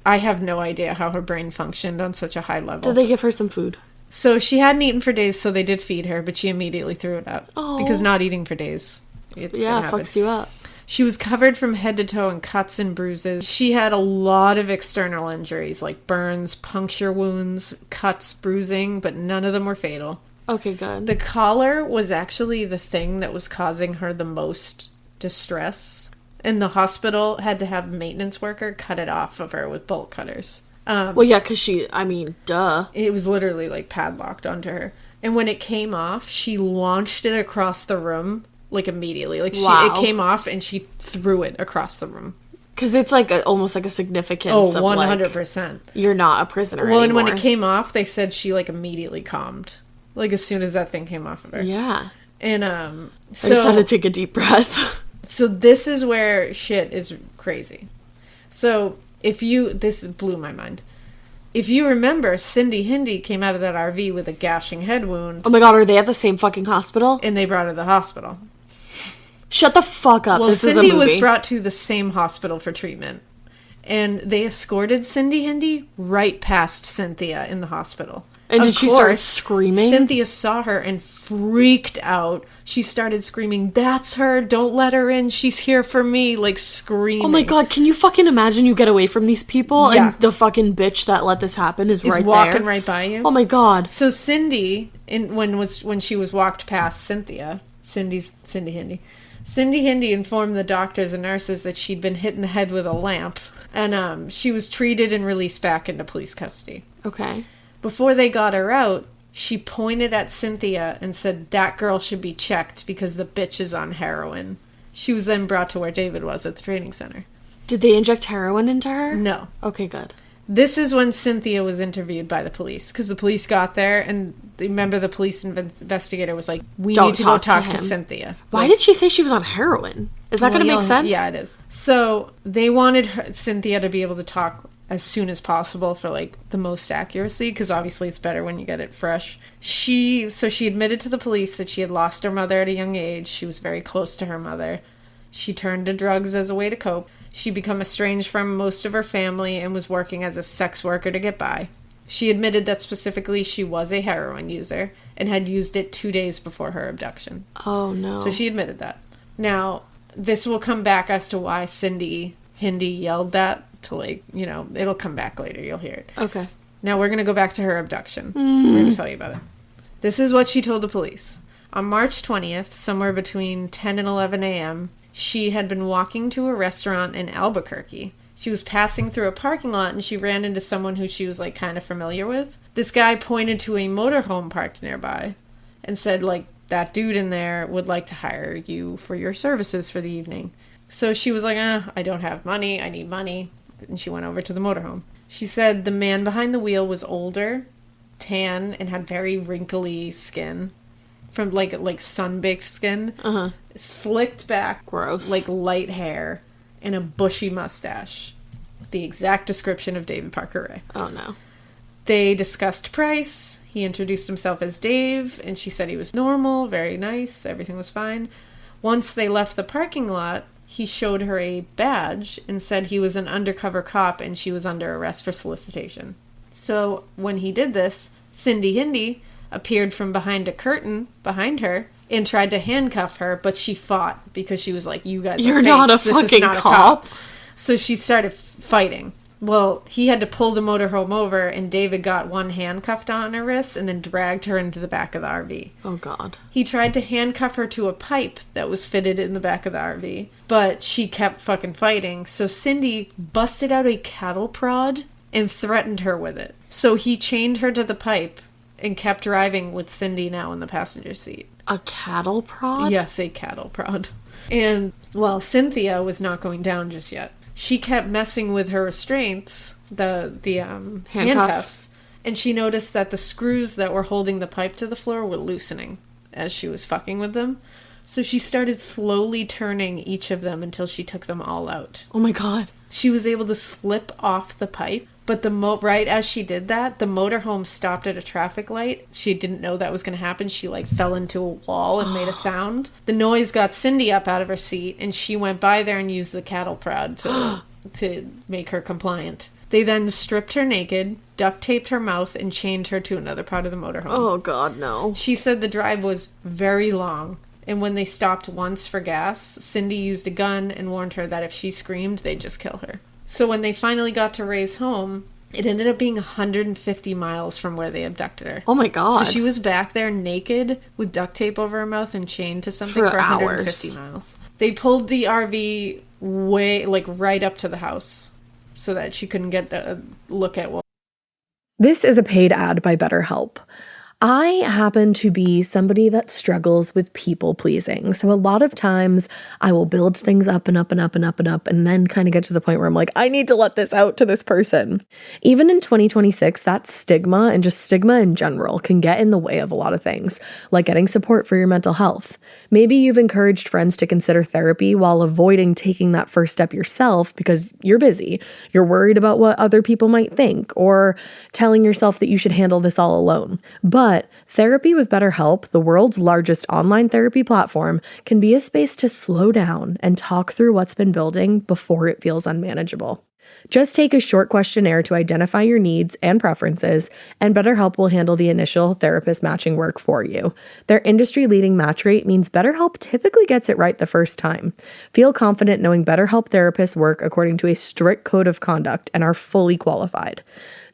I have no idea how her brain functioned on such a high level. Did they give her some food? So she hadn't eaten for days, so they did feed her, but she immediately threw it up. Oh. Because not eating for days, it fucks you up. She was covered from head to toe in cuts and bruises. She had a lot of external injuries, like burns, puncture wounds, cuts, bruising, but none of them were fatal. Okay, good. The collar was actually the thing that was causing her the most distress. And the hospital had to have a maintenance worker cut it off of her with bolt cutters. Well, yeah, because duh. It was literally, like, padlocked onto her. And when it came off, she launched it across the room, like, immediately. Like, it came off, and she threw it across the room. Because it's, like, almost like a significance of, 100%. Like, you're not a prisoner anymore. Well, and when it came off, they said she, like, immediately calmed. Like, as soon as that thing came off of her. Yeah. And, I just had to take a deep breath. So this is where shit is crazy. So... this blew my mind. If you remember, Cindy Hindi came out of that RV with a gashing head wound. Oh my god, are they at the same fucking hospital? And they brought her to the hospital. Shut the fuck up. Well, this Cindy is a movie. was brought to the same hospital for treatment. And they escorted Cindy Hindi right past Cynthia in the hospital. And did she start screaming? Cynthia saw her and freaked out. She started screaming, "That's her! Don't let her in! She's here for me!" Like, screaming. Oh my god, can you fucking imagine you get away from these people Yeah. and the fucking bitch that let this happen is right walking there? right by you? Oh my god. So Cindy, when she was walked past Cynthia, Cindy Hindi informed the doctors and nurses that she'd been hit in the head with a lamp. And she was treated and released back into police custody. Okay. Before they got her out, she pointed at Cynthia and said, "That girl should be checked because the bitch is on heroin." She was then brought to where David was at the training center. Did they inject heroin into her? No. Okay, good. This is when Cynthia was interviewed by the police, because the police got there, and remember the police investigator was like, "We need to go talk to Cynthia." Why did she say she was on heroin? Is that going to make sense? Yeah, it is. So they wanted Cynthia to be able to talk as soon as possible for, like, the most accuracy, because obviously it's better when you get it fresh. She admitted to the police that she had lost her mother at a young age. She was very close to her mother. She turned to drugs as a way to cope. She became estranged from most of her family and was working as a sex worker to get by. She admitted that specifically she was a heroin user and had used it 2 days before her abduction. Oh, no. So she admitted that. Now, this will come back as to why Cindy Hindi yelled that to, like, you know, it'll come back later. You'll hear it. Okay. Now we're going to go back to her abduction. We're going to tell you about it. This is what she told the police. On March 20th, somewhere between 10 and 11 a.m., she had been walking to a restaurant in Albuquerque. She was passing through a parking lot and she ran into someone who she was, like, kind of familiar with. This guy pointed to a motorhome parked nearby and said, like, that dude in there would like to hire you for your services for the evening. So she was like, I don't have money. I need money. And she went over to the motorhome. She said the man behind the wheel was older, tan, and had very wrinkly skin. From, like sun-baked skin. Uh-huh. Slicked back. Gross. Like, light hair. And a bushy mustache. The exact description of David Parker Ray. Oh, no. They discussed price. He introduced himself as Dave, and she said he was normal, very nice, everything was fine. Once they left the parking lot, he showed her a badge and said he was an undercover cop and she was under arrest for solicitation. So when he did this, Cindy Hindi appeared from behind a curtain behind her and tried to handcuff her, but she fought because she was like, "You guys are You're fakes. not a This is fucking not a cop." So she started fighting. Well, he had to pull the motorhome over, and David got one handcuffed on her wrist and then dragged her into the back of the RV. Oh, God. He tried to handcuff her to a pipe that was fitted in the back of the RV, but she kept fucking fighting. So Cindy busted out a cattle prod and threatened her with it. So he chained her to the pipe and kept driving with Cindy now in the passenger seat. A cattle prod? Yes, a cattle prod. And, well, Cynthia was not going down just yet. She kept messing with her restraints, the handcuffs, and she noticed that the screws that were holding the pipe to the floor were loosening as she was fucking with them. So she started slowly turning each of them until she took them all out. Oh my god. She was able to slip off the pipe, but right as she did that, the motorhome stopped at a traffic light. She didn't know that was going to happen. She fell into a wall and made a sound. The noise got Cindy up out of her seat, and she went by there and used the cattle prod to make her compliant. They then stripped her naked, duct taped her mouth, and chained her to another part of the motorhome. Oh god, no. She said the drive was very long. And when they stopped once for gas, Cindy used a gun and warned her that if she screamed, they'd just kill her. So when they finally got to Ray's home, it ended up being 150 miles from where they abducted her. Oh my god. So she was back there naked with duct tape over her mouth and chained to something for 150 miles. They pulled the RV way, right up to the house so that she couldn't get a look at what. This is a paid ad by BetterHelp. I happen to be somebody that struggles with people pleasing. So a lot of times I will build things up and up and up and up and up and then kind of get to the point where I'm like, I need to let this out to this person. Even in 2026, that stigma and just stigma in general can get in the way of a lot of things, like getting support for your mental health. Maybe you've encouraged friends to consider therapy while avoiding taking that first step yourself because you're busy. You're worried about what other people might think or telling yourself that you should handle this all alone. But therapy with BetterHelp, the world's largest online therapy platform, can be a space to slow down and talk through what's been building before it feels unmanageable. Just take a short questionnaire to identify your needs and preferences, and BetterHelp will handle the initial therapist matching work for you. Their industry-leading match rate means BetterHelp typically gets it right the first time. Feel confident knowing BetterHelp therapists work according to a strict code of conduct and are fully qualified.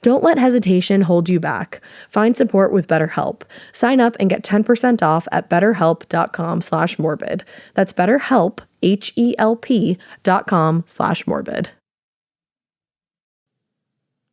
Don't let hesitation hold you back. Find support with BetterHelp. Sign up and get 10% off at betterhelp.com/morbid. That's BetterHelp, HELP.com/morbid.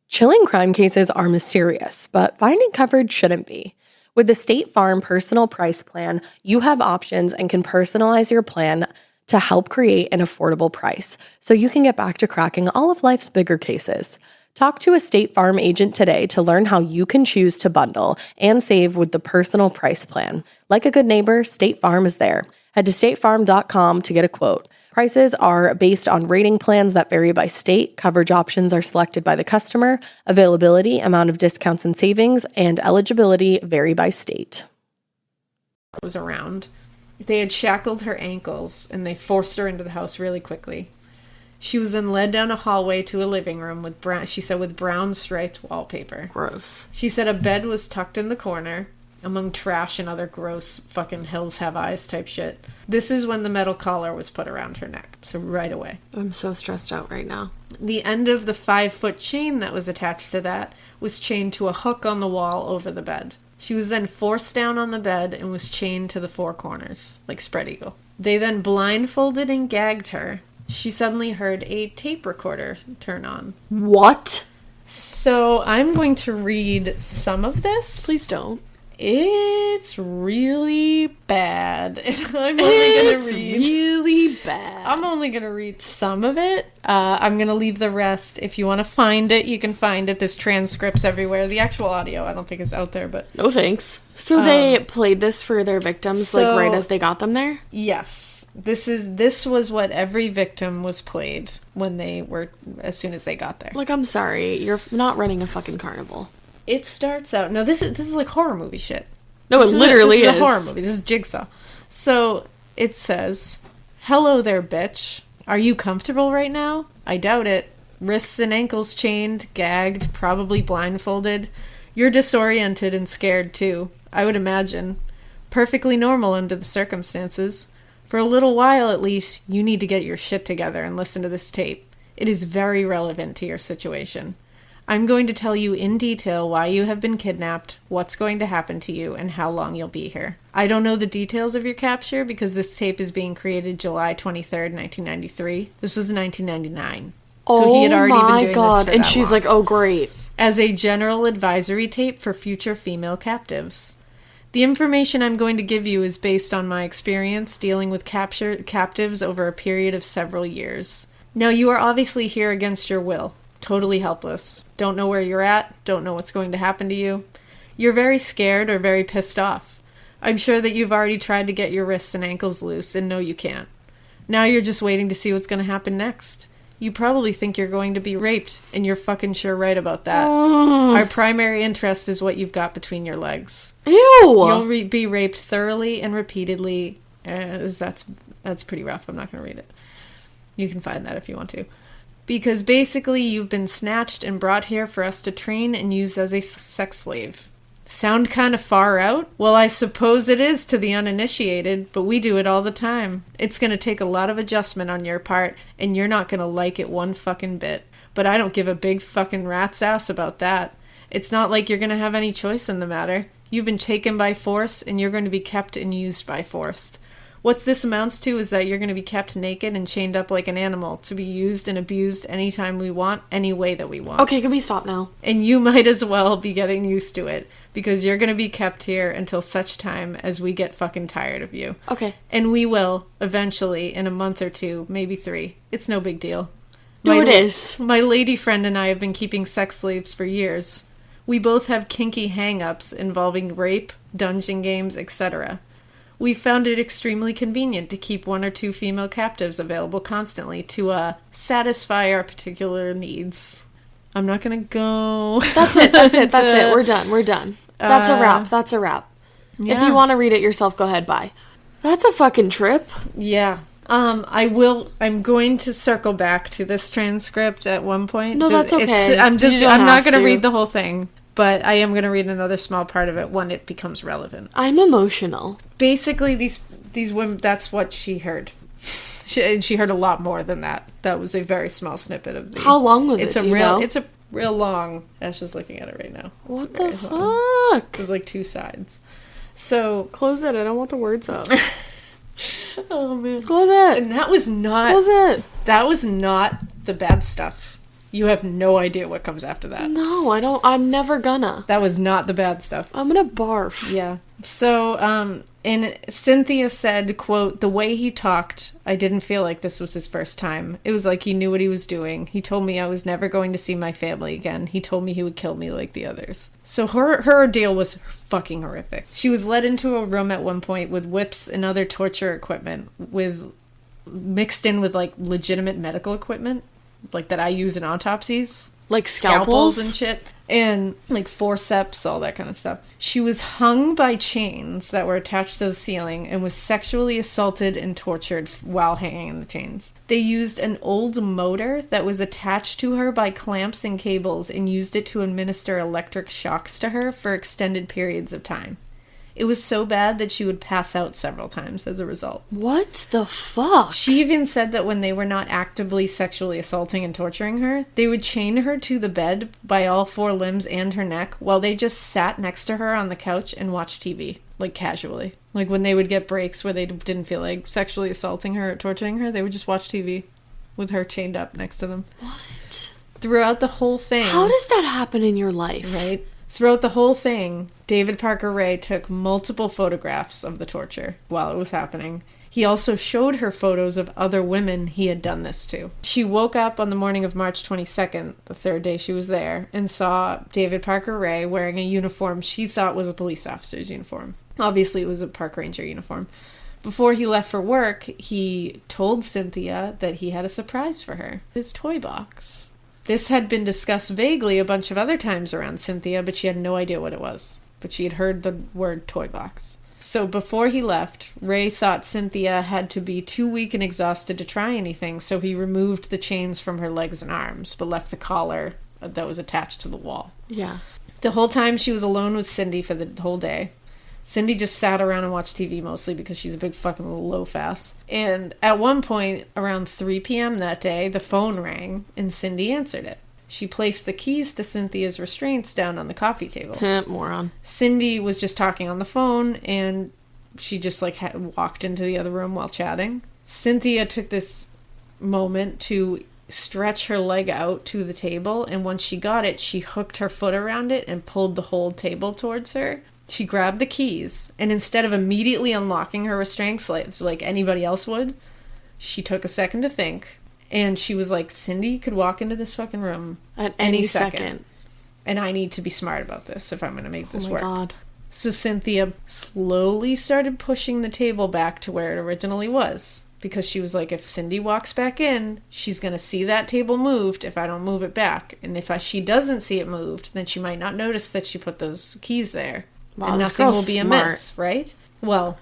Chilling crime cases are mysterious, but finding coverage shouldn't be. With the State Farm Personal Price Plan, you have options and can personalize your plan to help create an affordable price so you can get back to cracking all of life's bigger cases. Talk to a State Farm agent today to learn how you can choose to bundle and save with the Personal Price Plan. Like a good neighbor, State Farm is there. Head to statefarm.com to get a quote. Prices are based on rating plans that vary by state. Coverage options are selected by the customer. Availability, amount of discounts and savings, and eligibility vary by state. Was around. They had shackled her ankles and they forced her into the house really quickly. She was then led down a hallway to a living room with brown striped wallpaper. Gross. She said a bed was tucked in the corner among trash and other gross fucking hills have eyes type shit. This is when the metal collar was put around her neck. So right away. I'm so stressed out right now. The end of the 5-foot chain that was attached to that was chained to a hook on the wall over the bed. She was then forced down on the bed and was chained to the four corners, like spread eagle. They then blindfolded and gagged her. She suddenly heard a tape recorder turn on. What? So I'm going to read some of this. Please don't. It's really bad. I'm only going to read some of it. I'm going to leave the rest. If you want to find it, you can find it. There's transcripts everywhere. The actual audio, I don't think is out there, but... No thanks. So they played this for their victims, right as they got them there? Yes. This was what every victim was played as soon as they got there. I'm sorry. You're not running a fucking carnival. It starts out... No, this is like horror movie shit. No, it literally is. This is a horror movie. This is Jigsaw. So, it says, "Hello there, bitch. Are you comfortable right now? I doubt it. Wrists and ankles chained, gagged, probably blindfolded. You're disoriented and scared, too. I would imagine. Perfectly normal under the circumstances. For a little while, at least, you need to get your shit together and listen to this tape. It is very relevant to your situation. I'm going to tell you in detail why you have been kidnapped, what's going to happen to you, and how long you'll be here. I don't know the details of your capture because this tape is being created July 23rd, 1993. This was 1999. So he had already been doing this for and that she's long. like, oh, great. As a general advisory tape for future female captives. The information I'm going to give you is based on my experience dealing with captives over a period of several years. Now, you are obviously here against your will, totally helpless, don't know where you're at, don't know what's going to happen to you. You're very scared or very pissed off. I'm sure that you've already tried to get your wrists and ankles loose and know you can't. Now you're just waiting to see what's going to happen next. You probably think you're going to be raped, and you're fucking sure right about that. Our primary interest is what you've got between your legs. Ew! You'll be raped thoroughly and repeatedly. That's pretty rough. I'm not going to read it. You can find that if you want to. Because basically you've been snatched and brought here for us to train and use as a sex slave. Sound kind of far out? Well, I suppose it is to the uninitiated, but we do it all the time. It's going to take a lot of adjustment on your part, and you're not going to like it one fucking bit. But I don't give a big fucking rat's ass about that. It's not like you're going to have any choice in the matter. You've been taken by force, and you're going to be kept and used by force. What this amounts to is that you're going to be kept naked and chained up like an animal to be used and abused anytime we want, any way that we want. Okay, can we stop now? And you might as well be getting used to it, because you're going to be kept here until such time as we get fucking tired of you. Okay. And we will, eventually, in a month or two, maybe 3. It's no big deal. No, it is. My lady friend and I have been keeping sex slaves for years. We both have kinky hang-ups involving rape, dungeon games, etc. We found it extremely convenient to keep 1 or 2 female captives available constantly to satisfy our particular needs. I'm not gonna go. That's it. We're done. That's a wrap. Yeah. If you want to read it yourself, go ahead, bye. That's a fucking trip. Yeah. I'm going to circle back to this transcript at one point. No, that's okay. I'm not going to to read the whole thing, but I am going to read another small part of it when it becomes relevant. I'm emotional. Basically, these women, that's what she heard. She heard a lot more than that. That was a very small snippet of the... How long was it, It's a real long... Ash is looking at it right now. What the fuck? There's like 2 sides. So... Close it. I don't want the words up. Oh, man. Close it. And that was not... Close it. That was not the bad stuff. You have no idea what comes after that. No, I don't. I'm never gonna. That was not the bad stuff. I'm gonna barf. Yeah. So, and Cynthia said, quote, "The way he talked, I didn't feel like this was his first time. It was like he knew what he was doing. He told me I was never going to see my family again. He told me he would kill me like the others." So her ordeal was fucking horrific. She was led into a room at one point with whips and other torture equipment mixed in with like legitimate medical equipment, like that I use in autopsies. Like scalpels and shit. And like forceps, all that kind of stuff. She was hung by chains that were attached to the ceiling and was sexually assaulted and tortured while hanging in the chains. They used an old motor that was attached to her by clamps and cables and used it to administer electric shocks to her for extended periods of time. It was so bad that she would pass out several times as a result. What the fuck? She even said that when they were not actively sexually assaulting and torturing her, they would chain her to the bed by all 4 limbs and her neck while they just sat next to her on the couch and watched TV, like casually. Like when they would get breaks where they didn't feel like sexually assaulting her or torturing her, they would just watch TV with her chained up next to them. What? Throughout the whole thing. How does that happen in your life? Right? Throughout the whole thing, David Parker Ray took multiple photographs of the torture while it was happening. He also showed her photos of other women he had done this to. She woke up on the morning of March 22nd, the 3rd day she was there, and saw David Parker Ray wearing a uniform she thought was a police officer's uniform. Obviously, it was a park ranger uniform. Before he left for work, he told Cynthia that he had a surprise for her, his toy box. This had been discussed vaguely a bunch of other times around Cynthia, but she had no idea what it was. But she had heard the word toy box. So before he left, Ray thought Cynthia had to be too weak and exhausted to try anything, so he removed the chains from her legs and arms, but left the collar that was attached to the wall. Yeah. The whole time she was alone with Cindy for the whole day. Cindy just sat around and watched TV mostly because she's a big fucking little low-fast. And at one point, around 3 p.m. that day, the phone rang, and Cindy answered it. She placed the keys to Cynthia's restraints down on the coffee table. Moron. Cindy was just talking on the phone, and she just, like, walked into the other room while chatting. Cynthia took this moment to stretch her leg out to the table, and once she got it, she hooked her foot around it and pulled the whole table towards her. She grabbed the keys, and instead of immediately unlocking her restraints like anybody else would, she took a second to think, and she was like, Cindy could walk into this fucking room at any second. And I need to be smart about this if I'm going to make this work. Oh my God. So Cynthia slowly started pushing the table back to where it originally was. Because she was like, if Cindy walks back in, she's going to see that table moved if I don't move it back. And if she doesn't see it moved, then she might not notice that she put those keys there. Wow, and nothing will be amiss, right? Well,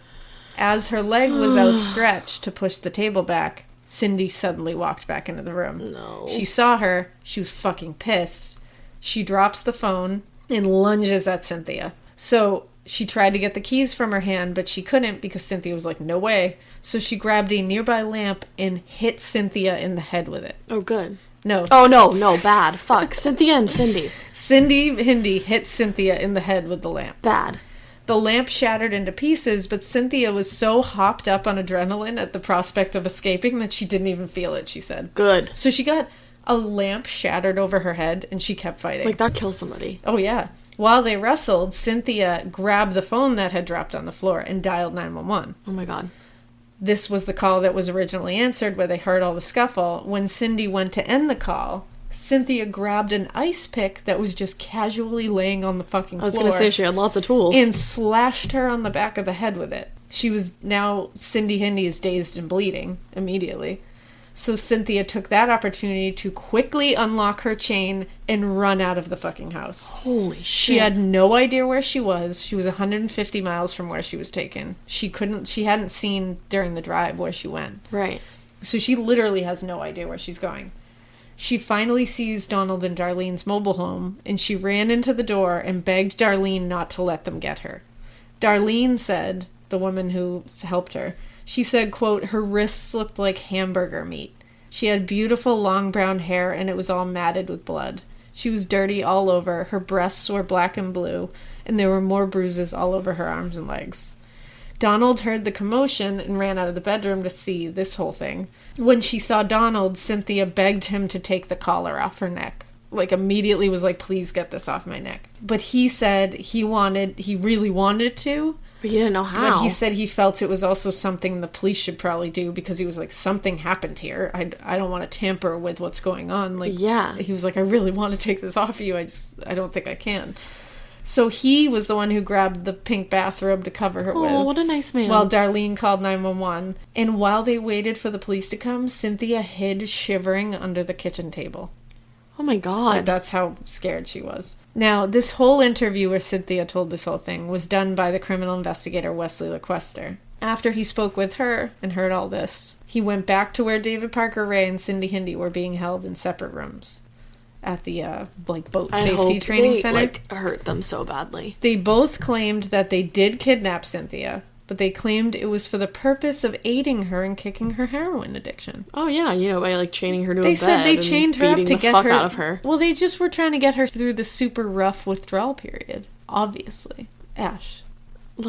as her leg was outstretched to push the table back, Cindy suddenly walked back into the room. No. She saw her. She was fucking pissed. She drops the phone and lunges at Cynthia. So she tried to get the keys from her hand, but she couldn't because Cynthia was like, no way. So she grabbed a nearby lamp and hit Cynthia in the head with it. Oh, good. No. Oh, no, bad. Fuck. Cynthia and Cindy. Cindy Hindi hit Cynthia in the head with the lamp. Bad. The lamp shattered into pieces, but Cynthia was so hopped up on adrenaline at the prospect of escaping that she didn't even feel it, she said. Good. So she got a lamp shattered over her head, and she kept fighting. Like, that kills somebody. Oh, yeah. While they wrestled, Cynthia grabbed the phone that had dropped on the floor and dialed 911. Oh, my God. This was the call that was originally answered where they heard all the scuffle. When Cindy went to end the call, Cynthia grabbed an ice pick that was just casually laying on the fucking floor. I was going to say she had lots of tools. And slashed her on the back of the head with it. She was now, Cindy Hindi is dazed and bleeding immediately. So Cynthia took that opportunity to quickly unlock her chain and run out of the fucking house. Holy shit. She had no idea where she was. She was 150 miles from where she was taken. She hadn't seen during the drive where she went. Right. So she literally has no idea where she's going. She finally sees Donald and Darlene's mobile home, and she ran into the door and begged Darlene not to let them get her. Darlene said, the woman who helped her, she said, quote, her wrists looked like hamburger meat. She had beautiful long brown hair, and it was all matted with blood. She was dirty all over. Her breasts were black and blue, and there were more bruises all over her arms and legs. Donald heard the commotion and ran out of the bedroom to see this whole thing. When she saw Donald, Cynthia begged him to take the collar off her neck. Like, immediately was like, please get this off my neck. But he said he really wanted to. But he didn't know how. But he said he felt it was also something the police should probably do because he was like, something happened here. I don't want to tamper with what's going on. Like, yeah. He was like, I really want to take this off of you. I don't think I can. So he was the one who grabbed the pink bathrobe to cover her with. Oh, what a nice man. While Darlene called 911. And while they waited for the police to come, Cynthia hid shivering under the kitchen table. Oh my God. That's how scared she was. Now, this whole interview where Cynthia told this whole thing was done by the criminal investigator Wesley LaQuester. After he spoke with her and heard all this, he went back to where David Parker Ray and Cindy Hindi were being held in separate rooms at the boat safety training center. Hurt them so badly. They both claimed that they did kidnap Cynthia, but they claimed it was for the purpose of aiding her in kicking her heroin addiction. Oh yeah, by chaining her to a bed. They said they chained her up to get her out of her. Well, they just were trying to get her through the super rough withdrawal period. Obviously, Ash.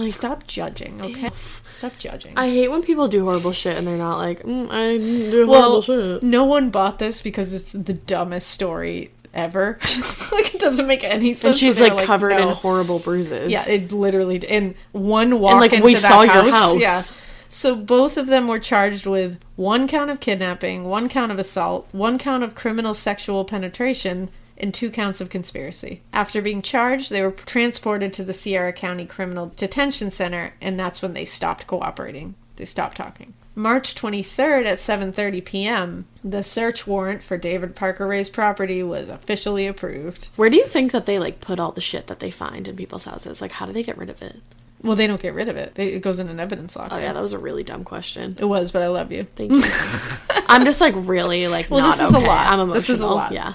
Stop judging, okay? Stop judging. I hate when people do horrible shit and they're not like, I do horrible shit. No one bought this because it's the dumbest story ever. It doesn't make any sense. And she's covered in horrible bruises. Yeah, it literally. In one walk and into we that saw house, your house. Yeah. So both of them were charged with 1 count of kidnapping, 1 count of assault, 1 count of criminal sexual penetration, and 2 counts of conspiracy. After being charged, they were transported to the Sierra County Criminal Detention Center, and that's when they stopped cooperating. They stopped talking. March 23rd at 7:30 p.m., the search warrant for David Parker Ray's property was officially approved. Where do you think that they put all the shit that they find in people's houses? How do they get rid of it? Well, they don't get rid of it. It goes in an evidence locker. Oh yeah, that was a really dumb question. It was, but I love you. Thank you. I'm just really well, not this is okay. a lot. I'm emotional. This is a lot. Yeah.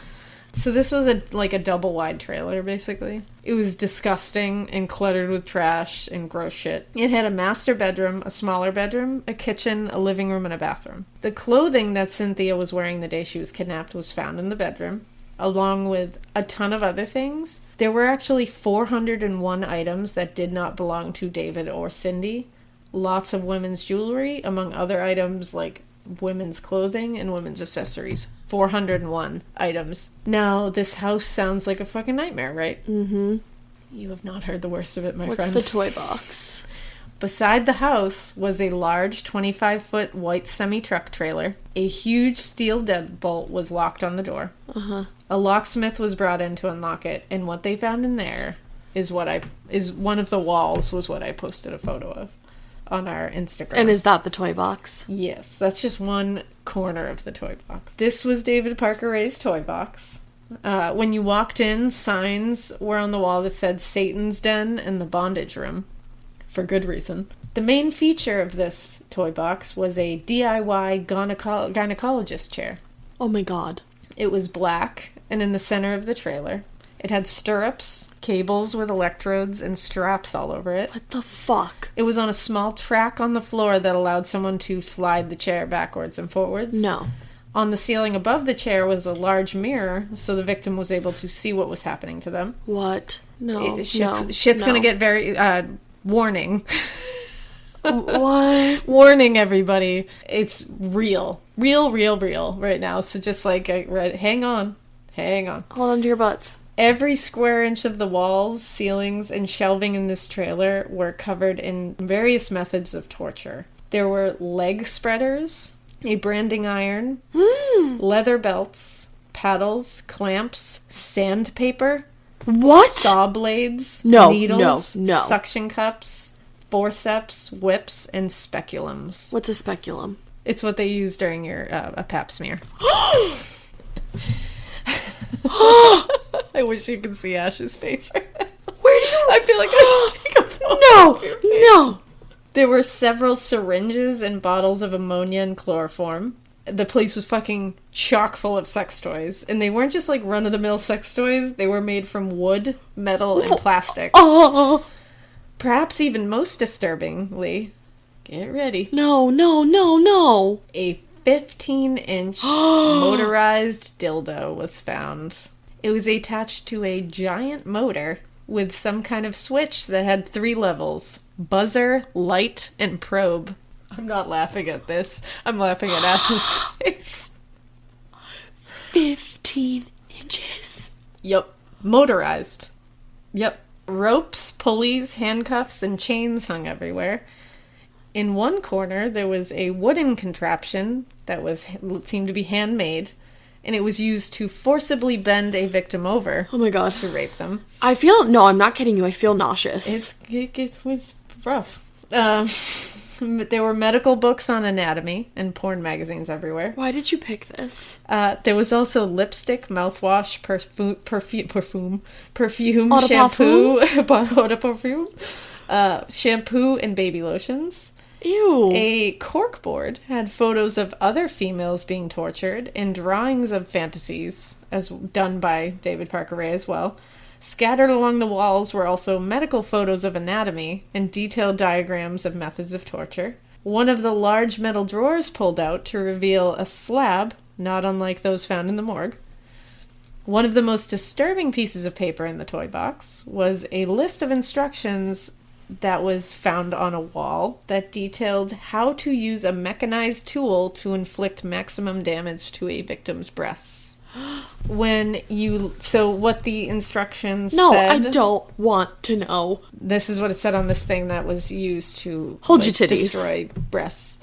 So this was a double wide trailer, basically. It was disgusting and cluttered with trash and gross shit. It had a master bedroom, a smaller bedroom, a kitchen, a living room, and a bathroom. The clothing that Cynthia was wearing the day she was kidnapped was found in the bedroom, along with a ton of other things. There were actually 401 items that did not belong to David or Cindy. Lots of women's jewelry, among other items like women's clothing and women's accessories. 401 items. Now, this house sounds like a fucking nightmare, right? Mm-hmm. You have not heard the worst of it, my What's friend. the toy box? Beside the house was a large 25-foot white semi-truck trailer. A huge steel deadbolt was locked on the door. Uh-huh. A locksmith was brought in to unlock it, and what they found in there is one of the walls was what I posted a photo of on our Instagram. And is that the toy box? Yes, that's just one corner of the toy box. This was David Parker Ray's toy box. When you walked in, signs were on the wall that said Satan's Den and the Bondage Room. For good reason. The main feature of this toy box was a DIY gynecologist chair. Oh my god. It was black and in the center of the trailer. It had stirrups, cables with electrodes, and straps all over it. What the fuck? It was on a small track on the floor that allowed someone to slide the chair backwards and forwards. No. On the ceiling above the chair was a large mirror, so the victim was able to see what was happening to them. What? No. Shit's gonna get very... warning. What? Warning, everybody. It's real. Real right now. So just like, hang on. Hold on to your butts. Every square inch of the walls, ceilings, and shelving in this trailer were covered in various methods of torture. There were leg spreaders, a branding iron, leather belts, paddles, clamps, sandpaper, What? saw blades, No, needles, no. suction cups, forceps, whips, and speculums. What's a speculum? It's what they use during your a pap smear. I wish you could see Ash's face right now. Where do you... I feel like I should take a photo of your face. No! There were several syringes and bottles of ammonia and chloroform. The place was fucking chock full of sex toys. And they weren't just like run-of-the-mill sex toys. They were made from wood, metal, and plastic. Oh! Perhaps even most disturbingly, get ready, No. a 15-inch motorized dildo was found. It was attached to a giant motor with some kind of switch that had 3 levels: buzzer, light, and probe. I'm not laughing at this. I'm laughing at Ash's face. 15 inches. Yep. Motorized. Yep. Ropes, pulleys, handcuffs, and chains hung everywhere. In one corner, there was a wooden contraption that seemed to be handmade, and it was used to forcibly bend a victim over. Oh my god. To rape them. No, I'm not kidding you. I feel nauseous. It's rough. There were medical books on anatomy and porn magazines everywhere. Why did you pick this? There was also lipstick, mouthwash, perfume, Eau de shampoo, eau de parfum, shampoo, and baby lotions. Ew. A corkboard had photos of other females being tortured and drawings of fantasies, as done by David Parker Ray as well. Scattered along the walls were also medical photos of anatomy and detailed diagrams of methods of torture. One of the large metal drawers pulled out to reveal a slab, not unlike those found in the morgue. One of the most disturbing pieces of paper in the toy box was a list of instructions that was found on a wall that detailed how to use a mechanized tool to inflict maximum damage to a victim's breasts. So what the instructions No, said... I don't want to know. This is what it said on this thing that was used to... Hold your titties. Destroy breasts.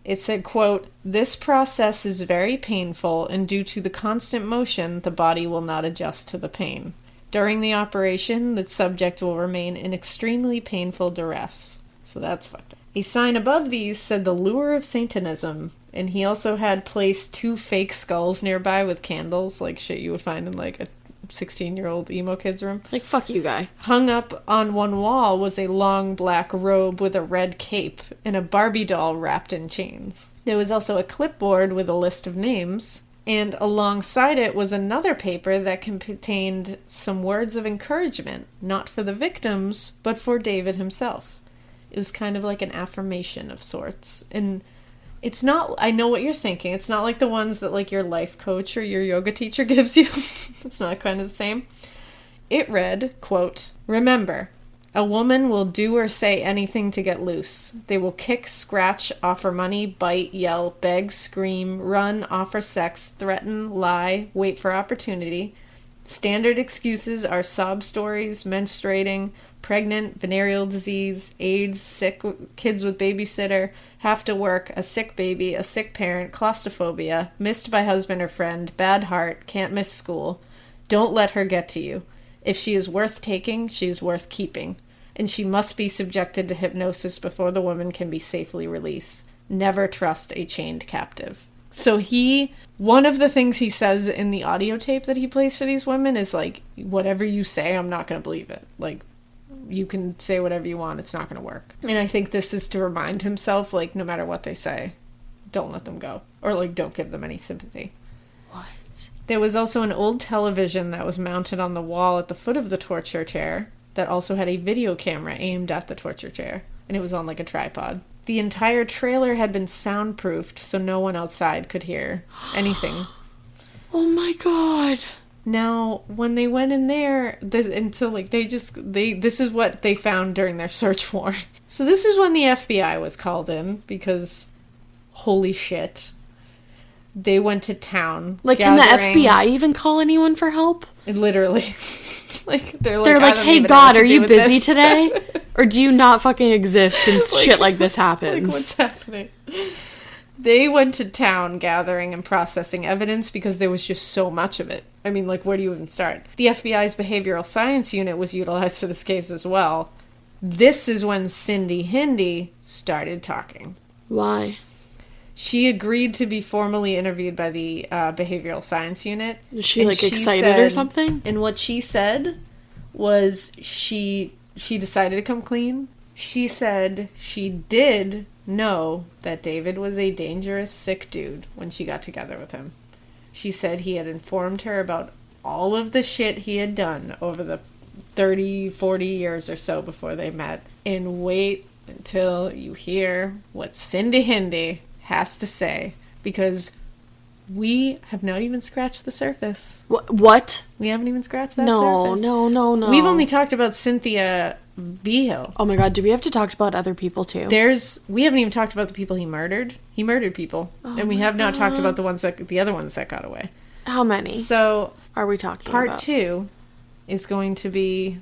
It said, quote, "This process is very painful, and due to the constant motion, the body will not adjust to the pain. During the operation, the subject will remain in extremely painful duress." So that's fucked up. A sign above these said "The Lure of Satanism," and he also had placed 2 fake skulls nearby with candles, like shit you would find in like a 16-year-old emo kid's room. Like, fuck you, guy. Hung up on one wall was a long black robe with a red cape and a Barbie doll wrapped in chains. There was also a clipboard with a list of names, and alongside it was another paper that contained some words of encouragement, not for the victims, but for David himself. It was kind of like an affirmation of sorts. And it's not, I know what you're thinking, it's not like the ones that like your life coach or your yoga teacher gives you. It's not kind of the same. It read, quote, "Remember, a woman will do or say anything to get loose. They will kick, scratch, offer money, bite, yell, beg, scream, run, offer sex, threaten, lie, wait for opportunity. Standard excuses are sob stories, menstruating, pregnant, venereal disease, AIDS, sick kids with babysitter, have to work, a sick baby, a sick parent, claustrophobia, missed by husband or friend, bad heart, can't miss school. Don't let her get to you. If she is worth taking, she is worth keeping. And she must be subjected to hypnosis before the woman can be safely released. Never trust a chained captive. So one of the things he says in the audio tape that he plays for these women is like, whatever you say, I'm not going to believe it. Like, you can say whatever you want, it's not going to work. And I think this is to remind himself, like, no matter what they say, don't let them go. Or, like, don't give them any sympathy. What? There was also an old television that was mounted on the wall at the foot of the torture chair that also had a video camera aimed at the torture chair. And it was on, like, a tripod. The entire trailer had been soundproofed so no one outside could hear anything. Oh my god. Now, when they went in there, this is what they found during their search warrant. So this is when the FBI was called in, because holy shit. They went to town. Like, can the FBI even call anyone for help? Literally. They're like, hey God, are you busy today? Or do you not fucking exist and shit like this happens? Like, what's happening? They went to town gathering and processing evidence because there was just so much of it. I mean, like, where do you even start? The FBI's behavioral science unit was utilized for this case as well. This is when Cindy Hindi started talking. Why? She agreed to be formally interviewed by the behavioral science unit. Was she excited or something? And what she said was she decided to come clean. She said she did know that David was a dangerous, sick dude when she got together with him. She said he had informed her about all of the shit he had done over the 30, 40 years or so before they met. And wait until you hear what Cindy Hindi has to say, because we have not even scratched the surface. What? We haven't even scratched that surface. No. We've only talked about Cynthia Vigil. Oh my god, do we have to talk about other people too? We haven't even talked about the people he murdered. He murdered people. And we have not talked about the other ones that got away. How many? So, are we talking about? Part 2 is going to be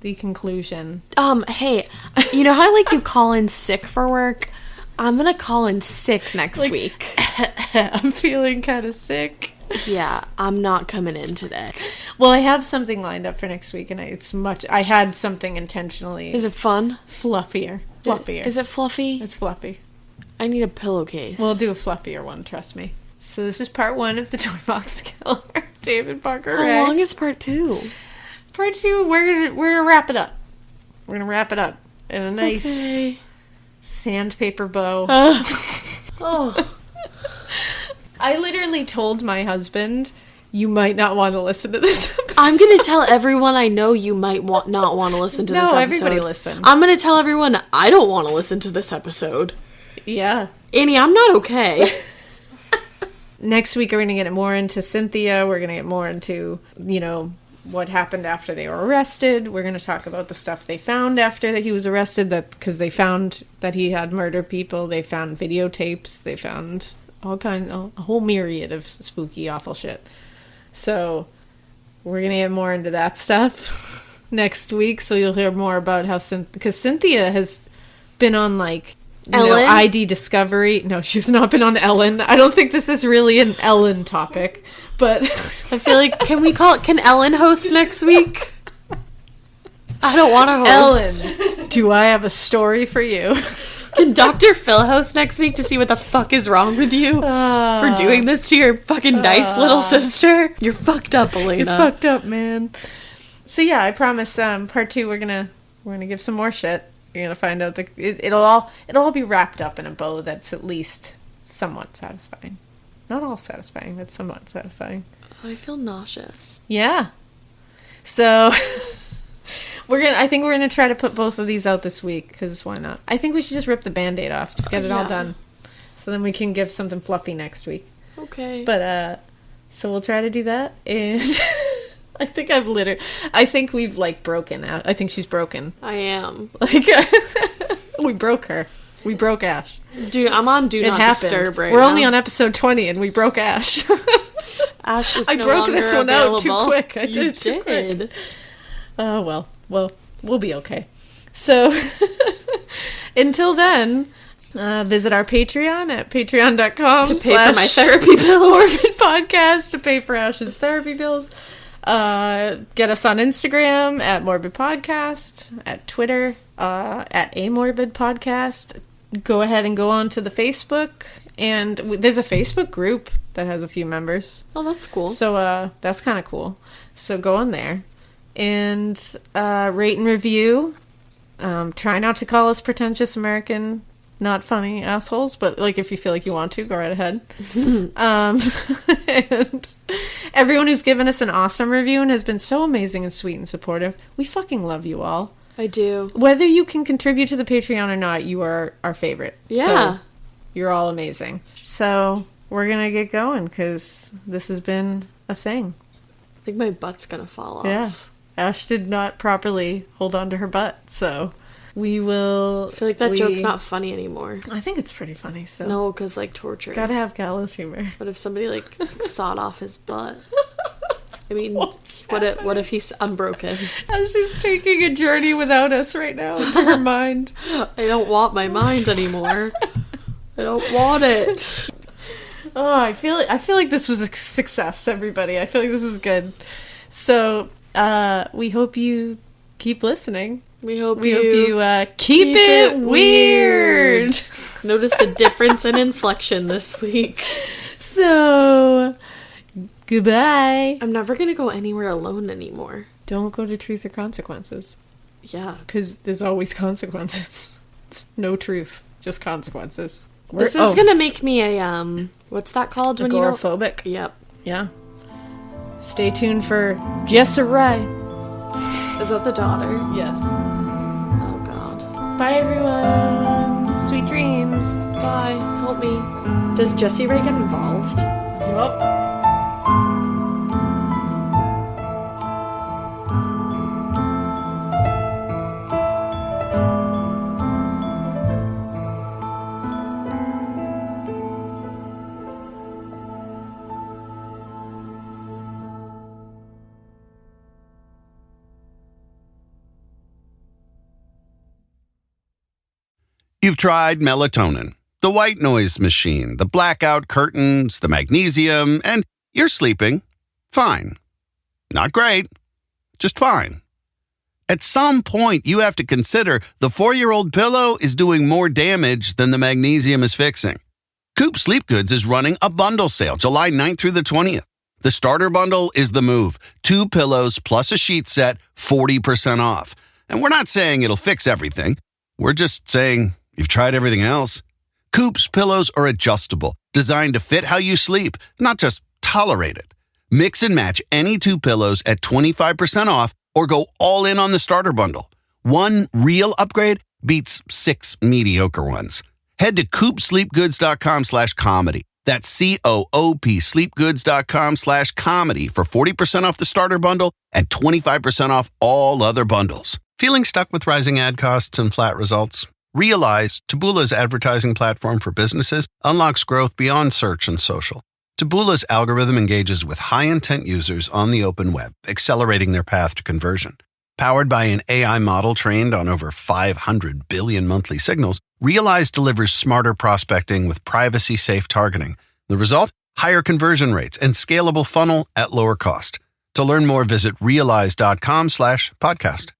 the conclusion. Hey, you know how you call in sick for work? I'm gonna call in sick next week. I'm feeling kind of sick. Yeah, I'm not coming in today. Well, I have something lined up for next week, and I had something intentionally. Is it fun? Fluffier. Is it fluffy? It's fluffy. I need a pillowcase. We'll do a fluffier one, trust me. So this is part 1 of the Toy Box Killer, David Parker Ray. How long is part 2? Part 2, we're gonna wrap it up. We're gonna wrap it up in a nice sandpaper bow. Oh. I literally told my husband, you might not want to listen to this episode. I'm going to tell everyone I know you might not want to listen to this episode. No, everybody listen. I'm going to tell everyone I don't want to listen to this episode. Yeah. Annie, I'm not okay. Next week, we're going to get more into Cynthia. We're going to get more into, what happened after they were arrested. We're going to talk about the stuff they found after that he was arrested, because they found that he had murdered people. They found videotapes. They found a whole myriad of spooky, awful shit. So we're going to get more into that stuff next week. So you'll hear more about how because Cynthia has been on Ellen? ID Discovery. No, she's not been on Ellen. I don't think this is really an Ellen topic, but I feel like, can Ellen host next week? I don't want to host. Ellen, do I have a story for you? Can Dr. Phil host next week to see what the fuck is wrong with you for doing this to your fucking nice little sister? You're fucked up, Alaina. You're fucked up, man. So yeah, I promise. Part 2, we're gonna give some more shit. You're gonna find out that it'll all be wrapped up in a bow that's at least somewhat satisfying. Not all satisfying, but somewhat satisfying. I feel nauseous. Yeah. So. I think we're gonna try to put both of these out this week, because why not? I think we should just rip the Band-Aid off, just get it all done, so then we can give something fluffy next week. Okay. But so we'll try to do that, and I think we've broken out. I think she's broken. I am. We broke her. We broke Ash. Dude, I'm on Do Not Disturb right now. We're only on episode 20, and we broke Ash. Ash is I no broke this longer one out too available. quick. I You did too quick. did. Oh, well, we'll be okay. So, until then, visit our Patreon at patreon.com To pay for my therapy bills. Morbid Podcast, to pay for Ash's therapy bills. Get us on Instagram at Morbid Podcast, at Twitter at A Morbid Podcast. Go ahead and go on to the Facebook, and there's a Facebook group that has a few members. Oh, that's cool. So that's kind of cool. So go on there and rate and review. Try not to call us pretentious American, not funny assholes, but like if you feel like you want to, go right ahead. And everyone who's given us an awesome review and has been so amazing and sweet and supportive, we fucking love you all. I do. Whether you can contribute to the Patreon or not, you are our favorite. Yeah. So you're all amazing. So we're going to get going because this has been a thing. I think my butt's gonna fall off. Yeah. Ash did not properly hold on to her butt, so we will... I feel like that joke's not funny anymore. I think it's pretty funny, so... No, because, like, torture. Gotta have gallows humor. What if somebody, like sawed off his butt? I mean, what if he's unbroken? Ash is taking a journey without us right now into her mind. I don't want my mind anymore. I don't want it. Oh, I feel like this was a success, everybody. I feel like this was good. So, we hope you keep listening. We hope you keep keep it weird. Notice the difference in inflection this week. So, goodbye. I'm never gonna go anywhere alone anymore. Don't go to Truth or Consequences. Yeah. Because there's always consequences. It's no truth, just consequences. This is gonna make me a, what's that called when you don't... agoraphobic. Yep. Yeah. Stay tuned for Sirois. Is that the daughter? Yes. Oh, God. Bye, everyone. Sweet dreams. Bye. Help me. Does Jessie Ray get involved? Yup. You've tried melatonin, the white noise machine, the blackout curtains, the magnesium, and you're sleeping fine. Not great, just fine. At some point, you have to consider the 4-year-old pillow is doing more damage than the magnesium is fixing. Coop Sleep Goods is running a bundle sale July 9th through the 20th. The starter bundle is the move. 2 pillows plus a sheet set, 40% off. And we're not saying it'll fix everything. We're just saying... You've tried everything else. Coop's pillows are adjustable, designed to fit how you sleep, not just tolerate it. Mix and match any 2 pillows at 25% off or go all in on the starter bundle. One real upgrade beats 6 mediocre ones. Head to coopsleepgoods.com/comedy. That's COOP sleepgoods.com/comedy for 40% off the starter bundle and 25% off all other bundles. Feeling stuck with rising ad costs and flat results? Realize Taboola's advertising platform for businesses unlocks growth beyond search and social. Taboola's algorithm engages with high-intent users on the open web, accelerating their path to conversion. Powered by an AI model trained on over 500 billion monthly signals, Realize delivers smarter prospecting with privacy-safe targeting. The result? Higher conversion rates and scalable funnel at lower cost. To learn more, visit realize.com/podcast.